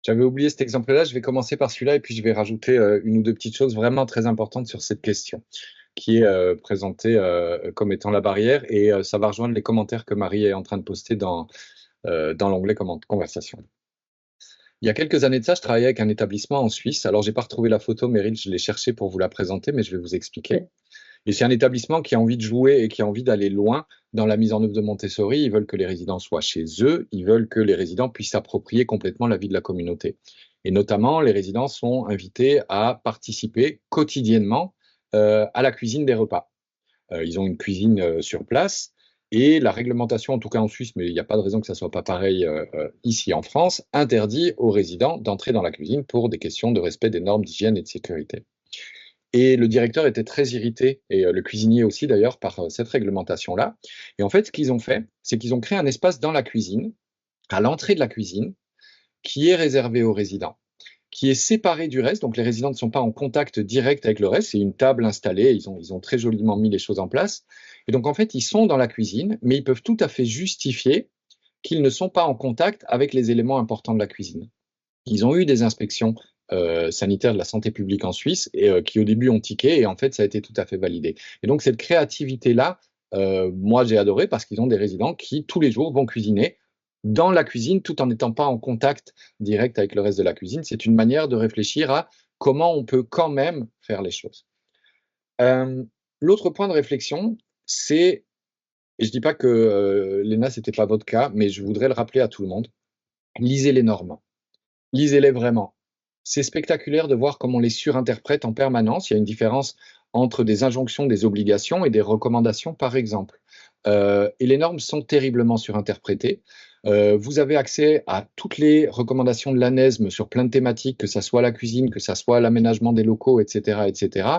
J'avais oublié cet exemple-là, je vais commencer par celui-là et puis je vais rajouter une ou deux petites choses vraiment très importantes sur cette question qui est présentée comme étant la barrière et ça va rejoindre les commentaires que Marie est en train de poster dans l'onglet conversation. Il y a quelques années de ça, je travaillais avec un établissement en Suisse. Alors, j'ai pas retrouvé la photo, Meryl, je l'ai cherchée pour vous la présenter, mais je vais vous expliquer. Ouais. Et c'est un établissement qui a envie de jouer et qui a envie d'aller loin dans la mise en œuvre de Montessori. Ils veulent que les résidents soient chez eux, ils veulent que les résidents puissent s'approprier complètement la vie de la communauté. Et notamment, les résidents sont invités à participer quotidiennement à la cuisine des repas. Ils ont une cuisine sur place. Et la réglementation, en tout cas en Suisse, mais il n'y a pas de raison que ça ne soit pas pareil ici en France, interdit aux résidents d'entrer dans la cuisine pour des questions de respect des normes d'hygiène et de sécurité. Et le directeur était très irrité, et le cuisinier aussi d'ailleurs, par cette réglementation-là. Et en fait, ce qu'ils ont fait, c'est qu'ils ont créé un espace dans la cuisine, à l'entrée de la cuisine, qui est réservé aux résidents, qui est séparé du reste. Donc les résidents ne sont pas en contact direct avec le reste, c'est une table installée, ils ont très joliment mis les choses en place. Et donc en fait, ils sont dans la cuisine, mais ils peuvent tout à fait justifier qu'ils ne sont pas en contact avec les éléments importants de la cuisine. Ils ont eu des inspections sanitaires de la santé publique en Suisse et qui au début ont tiqué et en fait ça a été tout à fait validé. Et donc cette créativité-là, moi j'ai adoré parce qu'ils ont des résidents qui tous les jours vont cuisiner dans la cuisine tout en n'étant pas en contact direct avec le reste de la cuisine. C'est une manière de réfléchir à comment on peut quand même faire les choses. L'autre point de réflexion, c'est, et je ne dis pas que Léna, ce n'était pas votre cas, mais je voudrais le rappeler à tout le monde, lisez les normes. Lisez-les vraiment. C'est spectaculaire de voir comment on les surinterprète en permanence. Il y a une différence entre des injonctions, des obligations et des recommandations, par exemple. Et les normes sont terriblement surinterprétées. Vous avez accès à toutes les recommandations de l'ANESM sur plein de thématiques, que ça soit la cuisine, que ça soit l'aménagement des locaux, etc., etc.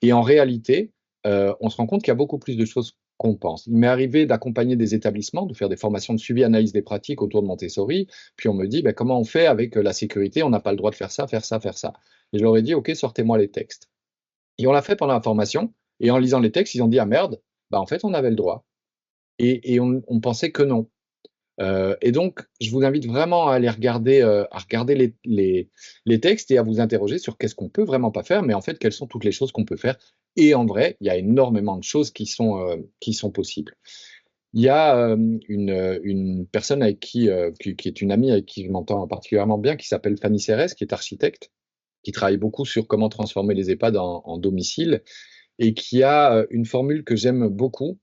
Et en réalité, on se rend compte qu'il y a beaucoup plus de choses qu'on pense. Il m'est arrivé d'accompagner des établissements, de faire des formations de suivi analyse des pratiques autour de Montessori, puis on me dit, ben, comment on fait avec la sécurité, on n'a pas le droit de faire ça, faire ça, faire ça. Et je leur ai dit, OK, sortez-moi les textes. Et on l'a fait pendant la formation, et en lisant les textes, ils ont dit, ah merde, bah, en fait, on avait le droit. Et on pensait que non. Et donc, je vous invite vraiment à aller regarder les textes et à vous interroger sur qu'est-ce qu'on peut vraiment pas faire, mais en fait, quelles sont toutes les choses qu'on peut faire. Et en vrai, il y a énormément de choses qui sont possibles. Il y a une personne avec qui est une amie avec qui je m'entends particulièrement bien, qui s'appelle Fanny Serres, qui est architecte, qui travaille beaucoup sur comment transformer les EHPAD en domicile, et qui a une formule que j'aime beaucoup,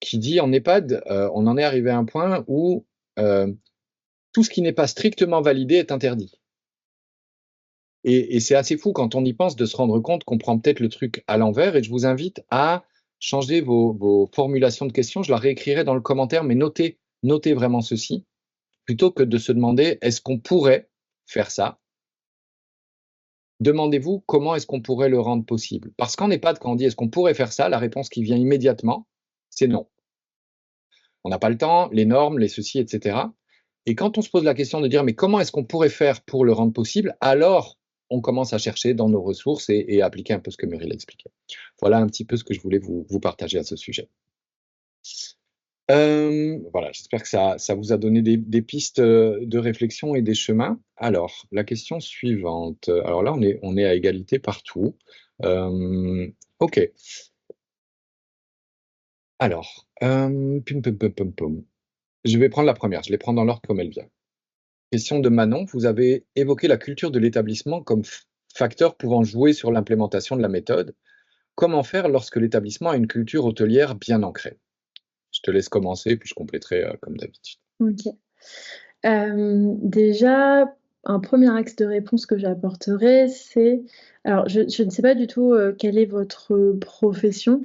qui dit en EHPAD, on en est arrivé à un point où tout ce qui n'est pas strictement validé est interdit. Et c'est assez fou quand on y pense de se rendre compte qu'on prend peut-être le truc à l'envers. Et je vous invite à changer vos formulations de questions. Je la réécrirai dans le commentaire, mais notez vraiment ceci. Plutôt que de se demander est-ce qu'on pourrait faire ça, demandez-vous comment est-ce qu'on pourrait le rendre possible. Parce qu'en EHPAD, quand on dit est-ce qu'on pourrait faire ça, la réponse qui vient immédiatement, c'est non. On n'a pas le temps, les normes, les ceci, etc. Et quand on se pose la question de dire mais comment est-ce qu'on pourrait faire pour le rendre possible, alors on commence à chercher dans nos ressources et à appliquer un peu ce que Meryl expliquait. Voilà un petit peu ce que je voulais vous partager à ce sujet. Voilà, j'espère que ça vous a donné des pistes de réflexion et des chemins. Alors, la question suivante. Alors là, on est à égalité partout. OK. Alors, je vais prendre la première, je les prends dans l'ordre comme elle vient. Question de Manon, vous avez évoqué la culture de l'établissement comme facteur pouvant jouer sur l'implémentation de la méthode. Comment faire lorsque l'établissement a une culture hôtelière bien ancrée? Je te laisse commencer, puis je compléterai comme d'habitude. Ok. Déjà, un premier axe de réponse que j'apporterai, c'est... Alors, je ne sais pas du tout quelle est votre profession,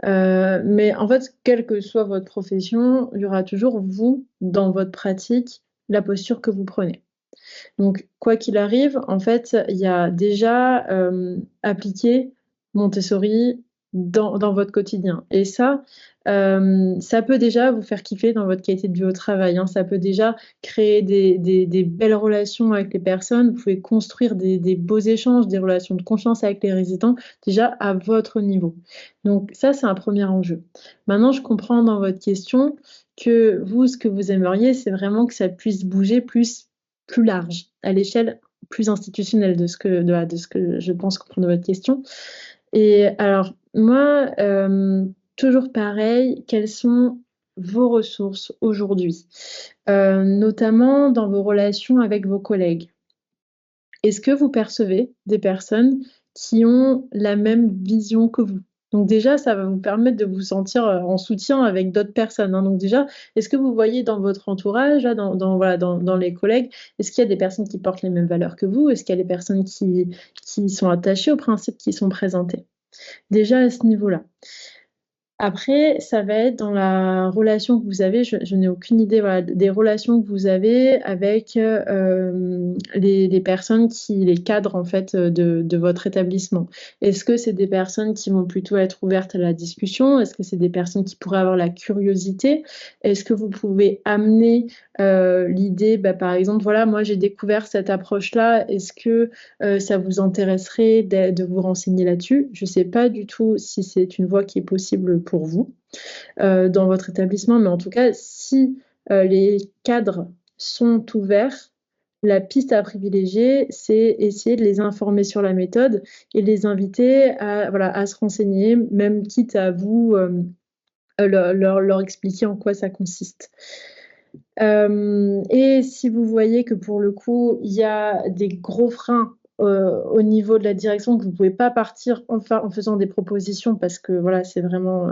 mais en fait, quelle que soit votre profession, il y aura toujours, vous, dans votre pratique, la posture que vous prenez. Donc, quoi qu'il arrive, en fait, il y a déjà appliqué Montessori dans votre quotidien. Et ça peut déjà vous faire kiffer dans votre qualité de vie au travail, hein. Ça peut déjà créer des belles relations avec les personnes. Vous pouvez construire des beaux échanges, des relations de confiance avec les résidents, déjà à votre niveau. Donc ça, c'est un premier enjeu. Maintenant, je comprends dans votre question que vous, ce que vous aimeriez, c'est vraiment que ça puisse bouger plus large, à l'échelle plus institutionnelle de ce que je pense comprendre de votre question. Et alors, moi, toujours pareil, quelles sont vos ressources aujourd'hui, notamment dans vos relations avec vos collègues? Est-ce que vous percevez des personnes qui ont la même vision que vous? Donc déjà, ça va vous permettre de vous sentir en soutien avec d'autres personnes, hein. Donc déjà, est-ce que vous voyez dans votre entourage, là, voilà, dans les collègues, est-ce qu'il y a des personnes qui portent les mêmes valeurs que vous? Est-ce qu'il y a des personnes qui sont attachées aux principes qui sont présentés? Déjà à ce niveau-là. Après, ça va être dans la relation que vous avez, je n'ai aucune idée, voilà, des relations que vous avez avec les personnes les cadres en fait de votre établissement. Est-ce que c'est des personnes qui vont plutôt être ouvertes à la discussion? Est-ce que c'est des personnes qui pourraient avoir la curiosité? Est-ce que vous pouvez amener l'idée, par exemple, voilà, moi j'ai découvert cette approche-là, est-ce que ça vous intéresserait de vous renseigner là-dessus? Je ne sais pas du tout si c'est une voie qui est possible pour vous dans votre établissement, mais en tout cas, si les cadres sont ouverts, la piste à privilégier, c'est essayer de les informer sur la méthode et les inviter à se renseigner, même quitte à vous leur expliquer en quoi ça consiste. Et si vous voyez que pour le coup, il y a des gros freins au niveau de la direction, que vous ne pouvez pas partir en faisant des propositions parce que voilà, c'est vraiment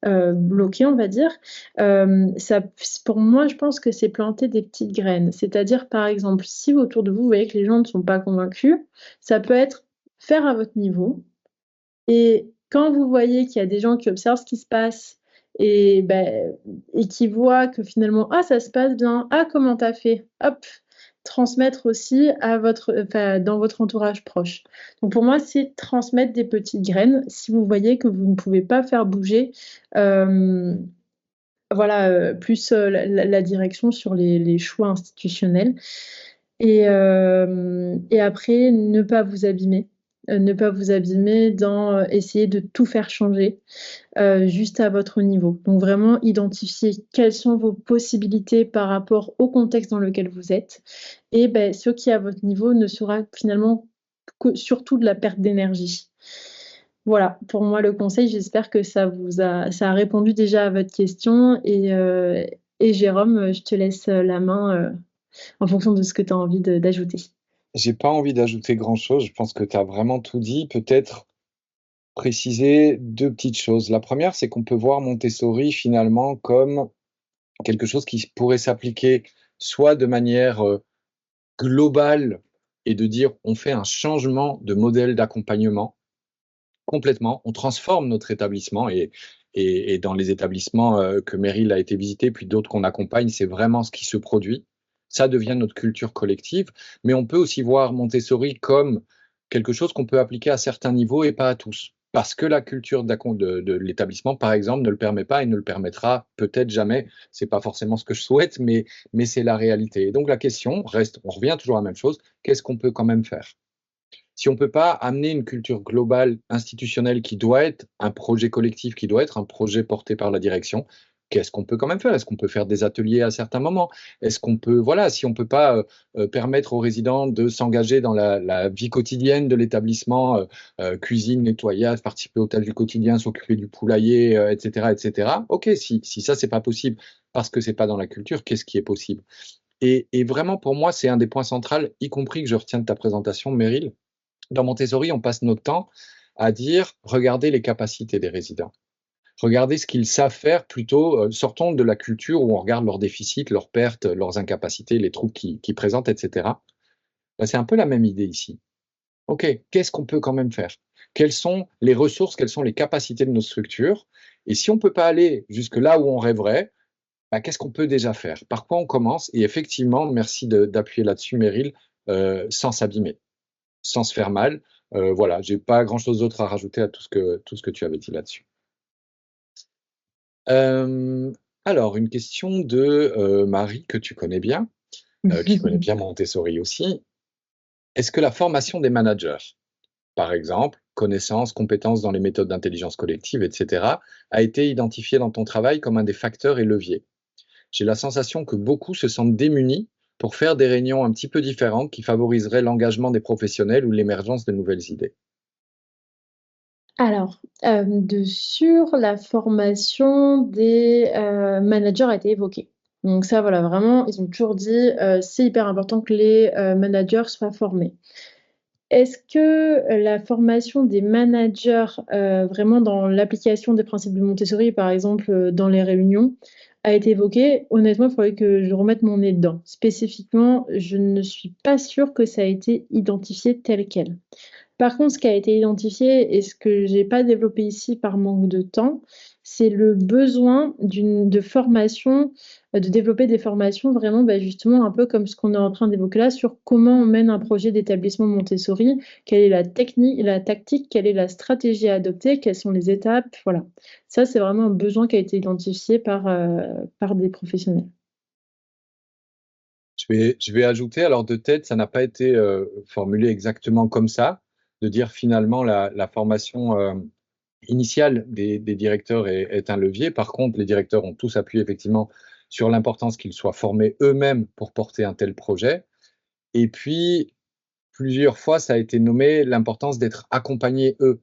bloqué, on va dire. Pour moi, je pense que c'est planter des petites graines. C'est-à-dire, par exemple, si autour de vous, vous voyez que les gens ne sont pas convaincus, ça peut être faire à votre niveau. Et quand vous voyez qu'il y a des gens qui observent ce qui se passe et qui voient que finalement, ah, ça se passe bien, ah, comment t'as fait? Hop, transmettre aussi dans votre entourage proche. Donc pour moi, c'est transmettre des petites graines. Si vous voyez que vous ne pouvez pas faire bouger, plus la direction sur les choix institutionnels. Et après, ne pas vous abîmer. Ne pas vous abîmer dans essayer de tout faire changer juste à votre niveau. Donc vraiment identifier quelles sont vos possibilités par rapport au contexte dans lequel vous êtes. Et ce qui est à votre niveau ne sera finalement que surtout de la perte d'énergie. Voilà, pour moi le conseil, j'espère que ça a répondu déjà à votre question. Et Jérôme, je te laisse la main en fonction de ce que tu as envie d'ajouter. J'ai pas envie d'ajouter grand-chose, je pense que tu as vraiment tout dit. Peut-être préciser deux petites choses. La première, c'est qu'on peut voir Montessori finalement comme quelque chose qui pourrait s'appliquer soit de manière globale et de dire on fait un changement de modèle d'accompagnement complètement, on transforme notre établissement et dans les établissements que Meryl a été visité, puis d'autres qu'on accompagne, c'est vraiment ce qui se produit. Ça devient notre culture collective, mais on peut aussi voir Montessori comme quelque chose qu'on peut appliquer à certains niveaux et pas à tous. Parce que la culture de l'établissement, par exemple, ne le permet pas et ne le permettra peut-être jamais. C'est pas forcément ce que je souhaite, mais c'est la réalité. Et donc la question reste, on revient toujours à la même chose, qu'est-ce qu'on peut quand même faire? Si on ne peut pas amener une culture globale institutionnelle qui doit être un projet collectif, qui doit être un projet porté par la direction, qu'est-ce qu'on peut quand même faire? Est-ce qu'on peut faire des ateliers à certains moments? Est-ce qu'on peut, voilà, si on ne peut pas permettre aux résidents de s'engager dans la vie quotidienne de l'établissement, cuisine, nettoyage, participer aux tâches du quotidien, s'occuper du poulailler, etc., etc. Ok, si ça, c'est pas possible parce que c'est pas dans la culture, qu'est-ce qui est possible? Et vraiment, pour moi, c'est un des points centraux, y compris que je retiens de ta présentation, Meryl. Dans Montessori, on passe notre temps à dire regardez les capacités des résidents. Regardez ce qu'ils savent faire, plutôt sortons de la culture où on regarde leurs déficits, leurs pertes, leurs incapacités, les troubles qu'ils présentent, etc. Ben, c'est un peu la même idée ici. OK, qu'est-ce qu'on peut quand même faire? Quelles sont les ressources, quelles sont les capacités de nos structures? Et si on ne peut pas aller jusque là où on rêverait, ben, qu'est-ce qu'on peut déjà faire? Par quoi on commence? Et effectivement, merci d'appuyer là-dessus, Meryl, sans s'abîmer, sans se faire mal. Voilà, j'ai pas grand-chose d'autre à rajouter à tout ce que tu avais dit là-dessus. Alors, une question de Marie que tu connais bien, qui connaît bien Montessori aussi. Est-ce que la formation des managers, par exemple, connaissances, compétences dans les méthodes d'intelligence collective, etc., a été identifiée dans ton travail comme un des facteurs et leviers? J'ai la sensation que beaucoup se sentent démunis pour faire des réunions un petit peu différentes qui favoriseraient l'engagement des professionnels ou l'émergence de nouvelles idées. Alors, sur la formation des managers a été évoquée. Donc ça, voilà, vraiment, ils ont toujours dit c'est hyper important que les managers soient formés. Est-ce que la formation des managers, vraiment dans l'application des principes de Montessori, par exemple, dans les réunions, a été évoquée? Honnêtement, il faudrait que je remette mon nez dedans. Spécifiquement, je ne suis pas sûre que ça a été identifié tel quel. Par contre, ce qui a été identifié et ce que j'ai pas développé ici par manque de temps, c'est le besoin de formation, de développer des formations vraiment, justement un peu comme ce qu'on est en train d'évoquer là sur comment on mène un projet d'établissement Montessori, quelle est la technique, la tactique, quelle est la stratégie à adopter, quelles sont les étapes, voilà. Ça, c'est vraiment un besoin qui a été identifié par des professionnels. Je vais ajouter, alors de tête, ça n'a pas été formulé exactement comme ça, de dire finalement la formation initiale des directeurs est un levier. Par contre, les directeurs ont tous appuyé effectivement sur l'importance qu'ils soient formés eux-mêmes pour porter un tel projet. Et puis, plusieurs fois, ça a été nommé l'importance d'être accompagnés eux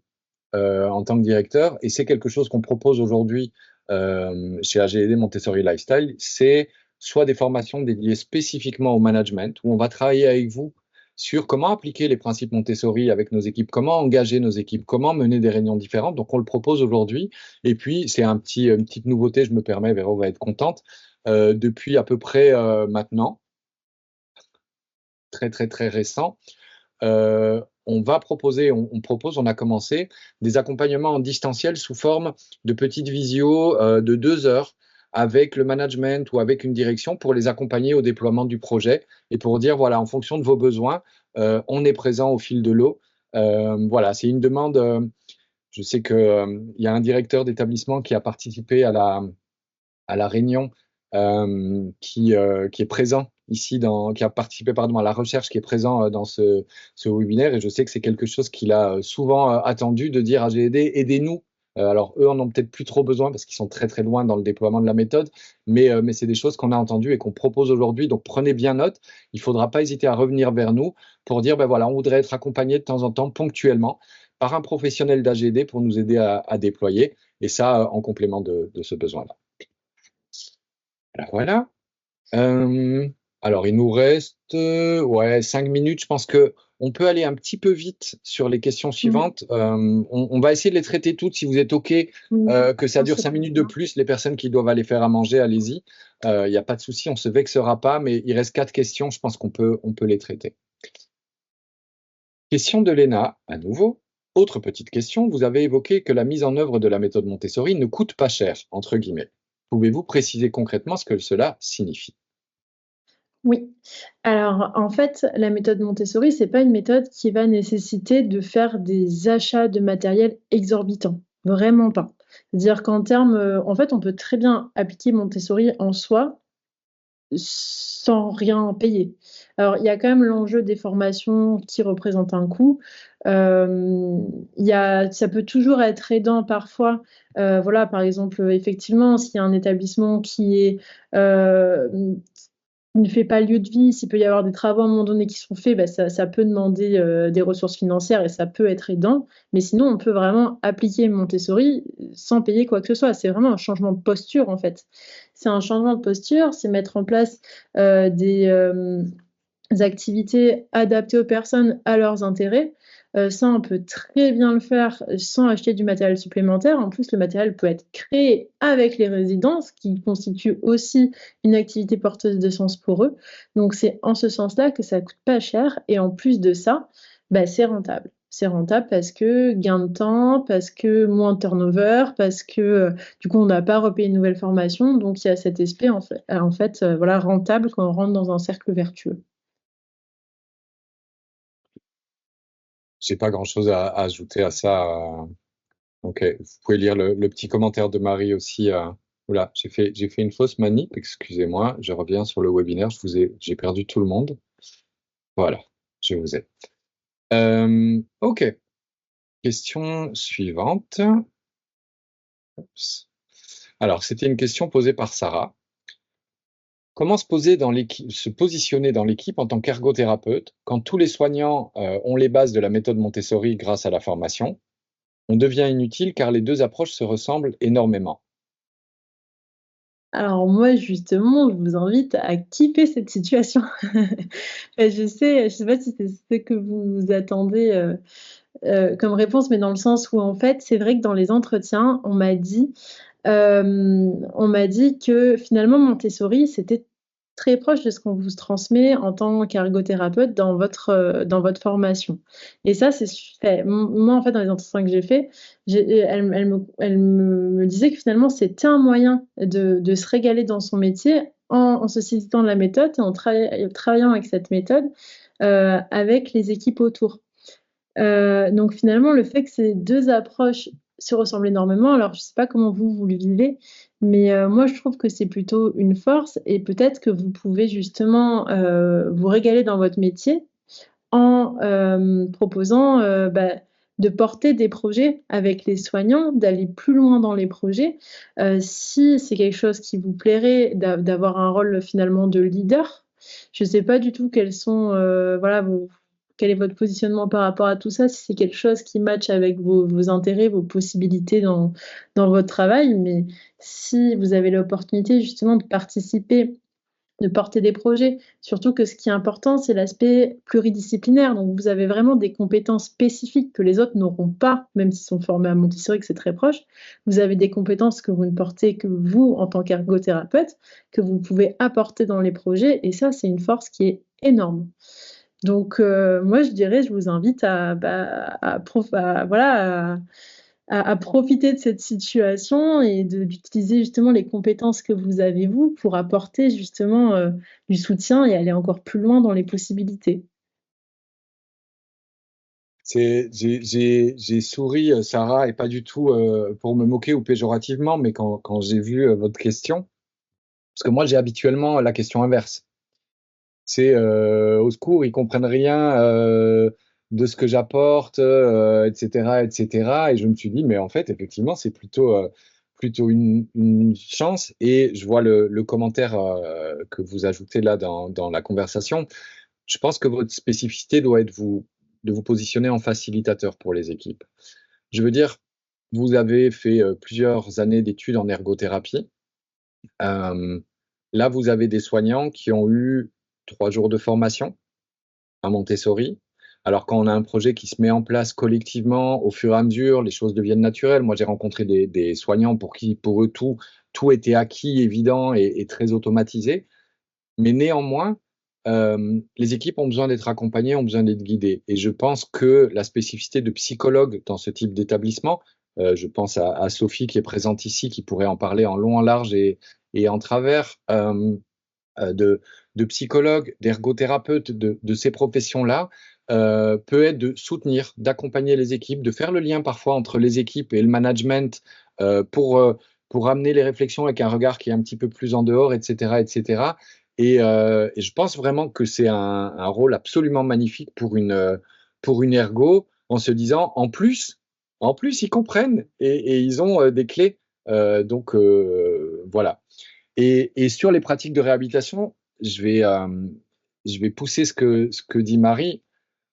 en tant que directeurs. Et c'est quelque chose qu'on propose aujourd'hui chez AGED Montessori Lifestyle. C'est soit des formations dédiées spécifiquement au management, où on va travailler avec vous sur comment appliquer les principes Montessori avec nos équipes, comment engager nos équipes, comment mener des réunions différentes. Donc, on le propose aujourd'hui. Et puis, c'est une petite nouveauté, je me permets, Véro va être contente, depuis à peu près maintenant, très, très, très récent, on va proposer, on propose, on a commencé des accompagnements en distanciel sous forme de petites visios de 2 heures avec le management ou avec une direction pour les accompagner au déploiement du projet et pour dire, voilà, en fonction de vos besoins, on est présent au fil de l'eau. Voilà, c'est une demande. Je sais qu'il y a un directeur d'établissement qui a participé à la réunion, qui est présent ici, qui a participé pardon, à la recherche, qui est présent dans ce webinaire. Et je sais que c'est quelque chose qu'il a souvent attendu, de dire à GED, aidez-nous. Alors, eux en ont peut-être plus trop besoin parce qu'ils sont très très loin dans le déploiement de la méthode, mais c'est des choses qu'on a entendues et qu'on propose aujourd'hui. Donc, prenez bien note. Il ne faudra pas hésiter à revenir vers nous pour dire, ben voilà, on voudrait être accompagné de temps en temps, ponctuellement, par un professionnel d'AGD pour nous aider à déployer. Et ça, en complément de ce besoin-là. Voilà. Alors, il nous reste 5 minutes. Je pense qu'on peut aller un petit peu vite sur les questions suivantes. On va essayer de les traiter toutes. Si vous êtes OK, que ça dure 5 minutes de plus, les personnes qui doivent aller faire à manger, allez-y. Il n'y a pas de souci, on ne se vexera pas, mais il reste 4 questions. Je pense qu'on peut les traiter. Question de Léna, à nouveau. Autre petite question, vous avez évoqué que la mise en œuvre de la méthode Montessori ne coûte pas cher, entre guillemets. Pouvez-vous préciser concrètement ce que cela signifie? Oui. Alors, en fait, la méthode Montessori, c'est pas une méthode qui va nécessiter de faire des achats de matériel exorbitants. Vraiment pas. C'est-à-dire qu'en termes, en fait, on peut très bien appliquer Montessori en soi sans rien payer. Alors, il y a quand même l'enjeu des formations qui représente un coût. Ça peut toujours être aidant parfois. Voilà, par exemple, effectivement, s'il y a un établissement qui ne fait pas lieu de vie, s'il peut y avoir des travaux à un moment donné qui sont faits, ça peut demander des ressources financières et ça peut être aidant. Mais sinon, on peut vraiment appliquer Montessori sans payer quoi que ce soit. C'est vraiment un changement de posture, en fait. C'est un changement de posture, c'est mettre en place des activités adaptées aux personnes, à leurs intérêts. Ça, on peut très bien le faire sans acheter du matériel supplémentaire. En plus, le matériel peut être créé avec les résidents, ce qui constitue aussi une activité porteuse de sens pour eux. Donc, c'est en ce sens-là que ça coûte pas cher. Et en plus de ça, c'est rentable. C'est rentable parce que gain de temps, parce que moins de turnover, parce que du coup, on n'a pas repayé une nouvelle formation. Donc, il y a cet aspect voilà, rentable quand on rentre dans un cercle vertueux. J'ai pas grand-chose à ajouter à ça. Ok, vous pouvez lire le petit commentaire de Marie aussi. Oula, j'ai fait une fausse manip, excusez-moi. Je reviens sur le webinaire. J'ai perdu tout le monde. Voilà, je vous ai. Ok. Question suivante. Oups. Alors, c'était une question posée par Sarah. Comment se positionner dans l'équipe en tant qu'ergothérapeute quand tous les soignants ont les bases de la méthode Montessori grâce à la formation? On devient inutile car les deux approches se ressemblent énormément. Alors moi, justement, je vous invite à kiffer cette situation. Je sais pas si c'est ce que vous attendez comme réponse, mais dans le sens où en fait, c'est vrai que dans les entretiens, on m'a dit que finalement Montessori, c'était très proche de ce qu'on vous transmet en tant qu'ergothérapeute dans votre formation. Et ça, c'est fait. Moi, en fait, dans les entretiens que j'ai faits, elle me disait que finalement, c'était un moyen de se régaler dans son métier en se saisissant de la méthode et en travaillant avec cette méthode avec les équipes autour. Donc finalement, le fait que ces deux approches se ressemblent énormément, alors je ne sais pas comment vous le vivez, mais moi je trouve que c'est plutôt une force et peut-être que vous pouvez justement vous régaler dans votre métier en proposant de porter des projets avec les soignants, d'aller plus loin dans les projets. Si c'est quelque chose qui vous plairait, d'avoir un rôle finalement de leader, je ne sais pas du tout quel est votre positionnement par rapport à tout ça, si c'est quelque chose qui matche avec vos intérêts, vos possibilités dans votre travail, mais si vous avez l'opportunité justement de participer, de porter des projets, surtout que ce qui est important, c'est l'aspect pluridisciplinaire. Donc, vous avez vraiment des compétences spécifiques que les autres n'auront pas, même s'ils sont formés à Montessori, que c'est très proche. Vous avez des compétences que vous ne portez que vous, en tant qu'ergothérapeute, que vous pouvez apporter dans les projets. Et ça, c'est une force qui est énorme. Donc, moi, je dirais, je vous invite à à profiter de cette situation et d'utiliser justement les compétences que vous avez, vous, pour apporter justement du soutien et aller encore plus loin dans les possibilités. J'ai souri, Sarah, et pas du tout pour me moquer ou péjorativement, mais quand j'ai vu votre question, parce que moi j'ai habituellement la question inverse. C'est au secours, ils comprennent rien de ce que j'apporte, etc., etc. Et je me suis dit, mais en fait, effectivement, c'est plutôt une chance. Et je vois le commentaire que vous ajoutez là dans la conversation. Je pense que votre spécificité doit être de vous positionner en facilitateur pour les équipes. Je veux dire, vous avez fait plusieurs années d'études en ergothérapie. Euh, Là, vous avez des soignants qui ont eu 3 jours de formation à Montessori. Alors, quand on a un projet qui se met en place collectivement, au fur et à mesure, les choses deviennent naturelles. Moi, j'ai rencontré des soignants pour eux, tout était acquis, évident et très automatisé. Mais néanmoins, les équipes ont besoin d'être accompagnées, ont besoin d'être guidées. Et je pense que la spécificité de psychologue dans ce type d'établissement, je pense à Sophie qui est présente ici, qui pourrait en parler en long, en large et en travers, de, de psychologues, d'ergothérapeutes, de ces professions-là, peut être de soutenir, d'accompagner les équipes, de faire le lien parfois entre les équipes et le management pour amener les réflexions avec un regard qui est un petit peu plus en dehors, etc. etc. Et je pense vraiment que c'est un rôle absolument magnifique pour une ergo, en se disant, en plus ils comprennent et ils ont des clés. Voilà. Et sur les pratiques de réhabilitation, je vais pousser ce que dit Marie.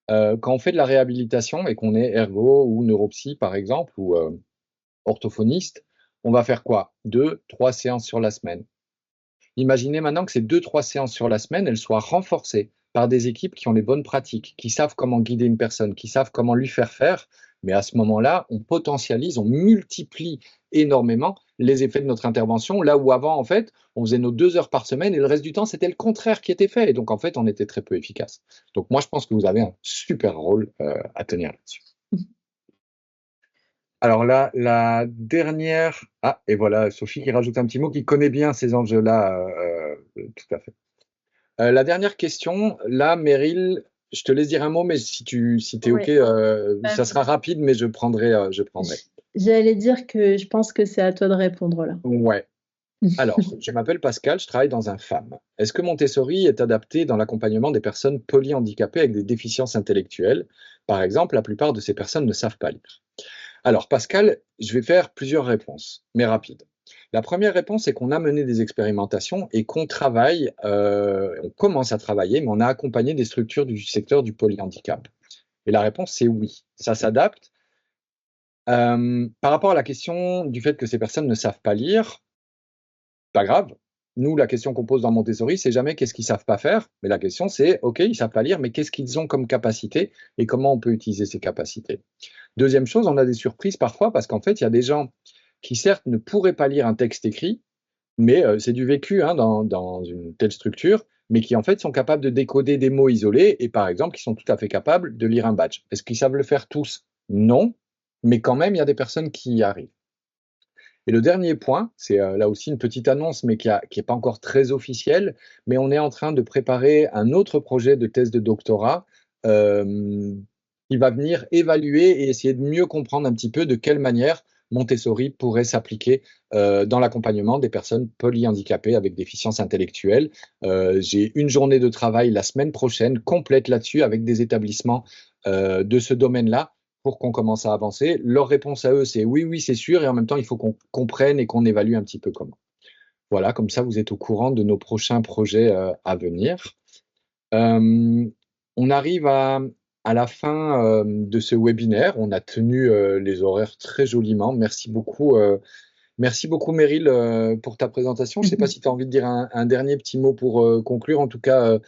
Quand on fait de la réhabilitation et qu'on est ergo ou neuropsy, par exemple, ou orthophoniste, on va faire quoi? 2, 3 séances sur la semaine. Imaginez maintenant que ces 2, 3 séances sur la semaine, elles soient renforcées par des équipes qui ont les bonnes pratiques, qui savent comment guider une personne, qui savent comment lui faire faire. Mais à ce moment-là, on potentialise, on multiplie énormément les effets de notre intervention, là où avant, en fait, on faisait nos 2 heures par semaine et le reste du temps, c'était le contraire qui était fait. Et donc, en fait, on était très peu efficace. Donc, moi, je pense que vous avez un super rôle à tenir là-dessus. Alors là, la dernière. Ah, et voilà, Sophie qui rajoute un petit mot qui connaît bien ces enjeux-là, tout à fait. La dernière question, là, Meryl, je te laisse dire un mot, mais si tu es OK, Ouais. ça sera rapide, mais je prendrai. Je prendrai. J'allais dire que je pense que c'est à toi de répondre là. Ouais. Alors, je m'appelle Pascal, je travaille dans un FAM. Est-ce que Montessori est adapté dans l'accompagnement des personnes polyhandicapées avec des déficiences intellectuelles? Par exemple, la plupart de ces personnes ne savent pas lire. Alors, Pascal, je vais faire plusieurs réponses, mais rapides. La première réponse est qu'on a mené des expérimentations et qu'on travaille, on commence à travailler, mais on a accompagné des structures du secteur du polyhandicap. Et la réponse, c'est oui, ça s'adapte. Par rapport à la question du fait que ces personnes ne savent pas lire, pas grave. Nous, la question qu'on pose dans Montessori, c'est jamais qu'est-ce qu'ils savent pas faire, mais la question c'est, OK, ils savent pas lire, mais qu'est-ce qu'ils ont comme capacité et comment on peut utiliser ces capacités. Deuxième chose, on a des surprises parfois parce qu'en fait, il y a des gens qui certes ne pourraient pas lire un texte écrit, mais c'est du vécu hein, dans une telle structure, mais qui en fait sont capables de décoder des mots isolés et par exemple qui sont tout à fait capables de lire un badge. Est-ce qu'ils savent le faire tous? Non, mais quand même, il y a des personnes qui y arrivent. Et le dernier point, c'est là aussi une petite annonce, mais qui est pas encore très officielle, mais on est en train de préparer un autre projet de thèse de doctorat qui va venir évaluer et essayer de mieux comprendre un petit peu de quelle manière Montessori pourrait s'appliquer dans l'accompagnement des personnes polyhandicapées avec déficience intellectuelle. J'ai une journée de travail la semaine prochaine complète là-dessus avec des établissements de ce domaine-là pour qu'on commence à avancer. Leur réponse à eux, c'est oui, oui, c'est sûr, et en même temps, il faut qu'on comprenne et qu'on évalue un petit peu comment. Voilà, comme ça, vous êtes au courant de nos prochains projets à venir. On arrive à la fin de ce webinaire. On a tenu les horaires très joliment. Merci beaucoup Meryl, pour ta présentation. Je ne sais pas si tu as envie de dire un dernier petit mot pour conclure. En tout cas,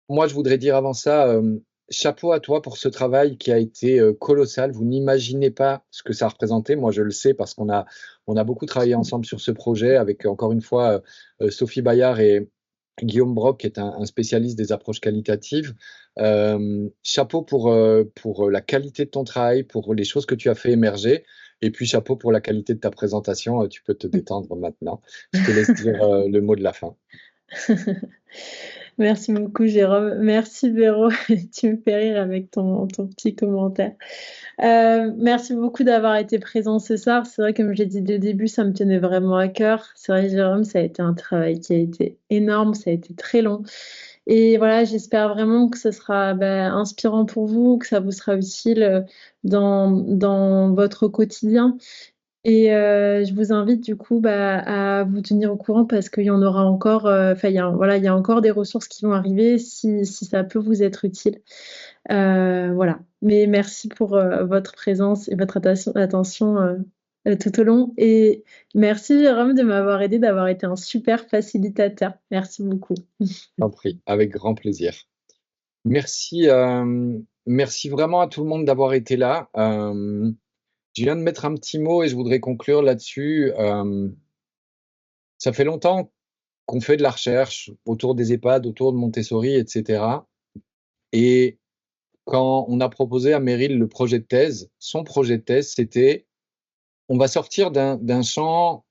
moi, je voudrais dire avant ça, chapeau à toi pour ce travail qui a été colossal. Vous n'imaginez pas ce que ça a représenté. Moi, je le sais parce on a beaucoup travaillé ensemble sur ce projet avec, encore une fois, Sophie Bayard Guillaume Brock est un spécialiste des approches qualitatives. Chapeau pour la qualité de ton travail, pour les choses que tu as fait émerger. Et puis chapeau pour la qualité de ta présentation. Tu peux te détendre maintenant. Je te laisse dire le mot de la fin. Merci beaucoup, Jérôme. Merci, Véro. Tu me fais rire avec ton petit commentaire. Merci beaucoup d'avoir été présent ce soir. C'est vrai, comme j'ai dit dès le début, ça me tenait vraiment à cœur. C'est vrai, Jérôme, ça a été un travail qui a été énorme, ça a été très long. Et voilà, j'espère vraiment que ce sera inspirant pour vous, que ça vous sera utile dans votre quotidien. Et je vous invite du coup à vous tenir au courant parce qu'il y en aura encore, voilà, il y a encore des ressources qui vont arriver si ça peut vous être utile. Voilà. Mais merci pour votre présence et votre attention tout au long. Et merci Jérôme de m'avoir aidé, d'avoir été un super facilitateur. Merci beaucoup. T'en prie, avec grand plaisir. Merci, merci vraiment à tout le monde d'avoir été là. Je viens de mettre un petit mot et je voudrais conclure là-dessus. Ça fait longtemps qu'on fait de la recherche autour des EHPAD, autour de Montessori, etc. Et quand on a proposé à Meryl le projet de thèse, son projet de thèse, c'était on va sortir d'un champ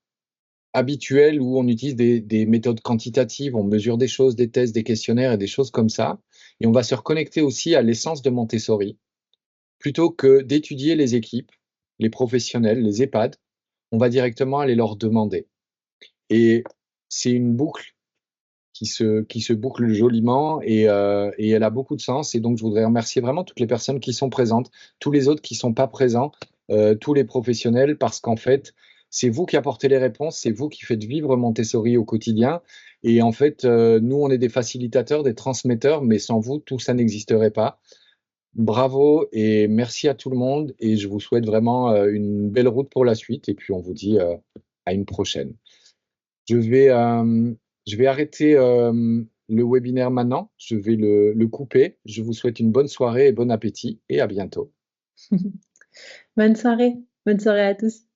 habituel où on utilise des méthodes quantitatives, on mesure des choses, des tests, des questionnaires et des choses comme ça, et on va se reconnecter aussi à l'essence de Montessori. Plutôt que d'étudier les équipes, les professionnels, les EHPAD, on va directement aller leur demander. Et c'est une boucle qui se boucle joliment et elle a beaucoup de sens. Et donc, je voudrais remercier vraiment toutes les personnes qui sont présentes, tous les autres qui ne sont pas présents, tous les professionnels, parce qu'en fait, c'est vous qui apportez les réponses, c'est vous qui faites vivre Montessori au quotidien. Et en fait, nous, on est des facilitateurs, des transmetteurs, mais sans vous, tout ça n'existerait pas. Bravo et merci à tout le monde. Et je vous souhaite vraiment une belle route pour la suite. Et puis, on vous dit à une prochaine. Je vais arrêter le webinaire maintenant. Je vais le couper. Je vous souhaite une bonne soirée et bon appétit et à bientôt. Bonne soirée. Bonne soirée à tous.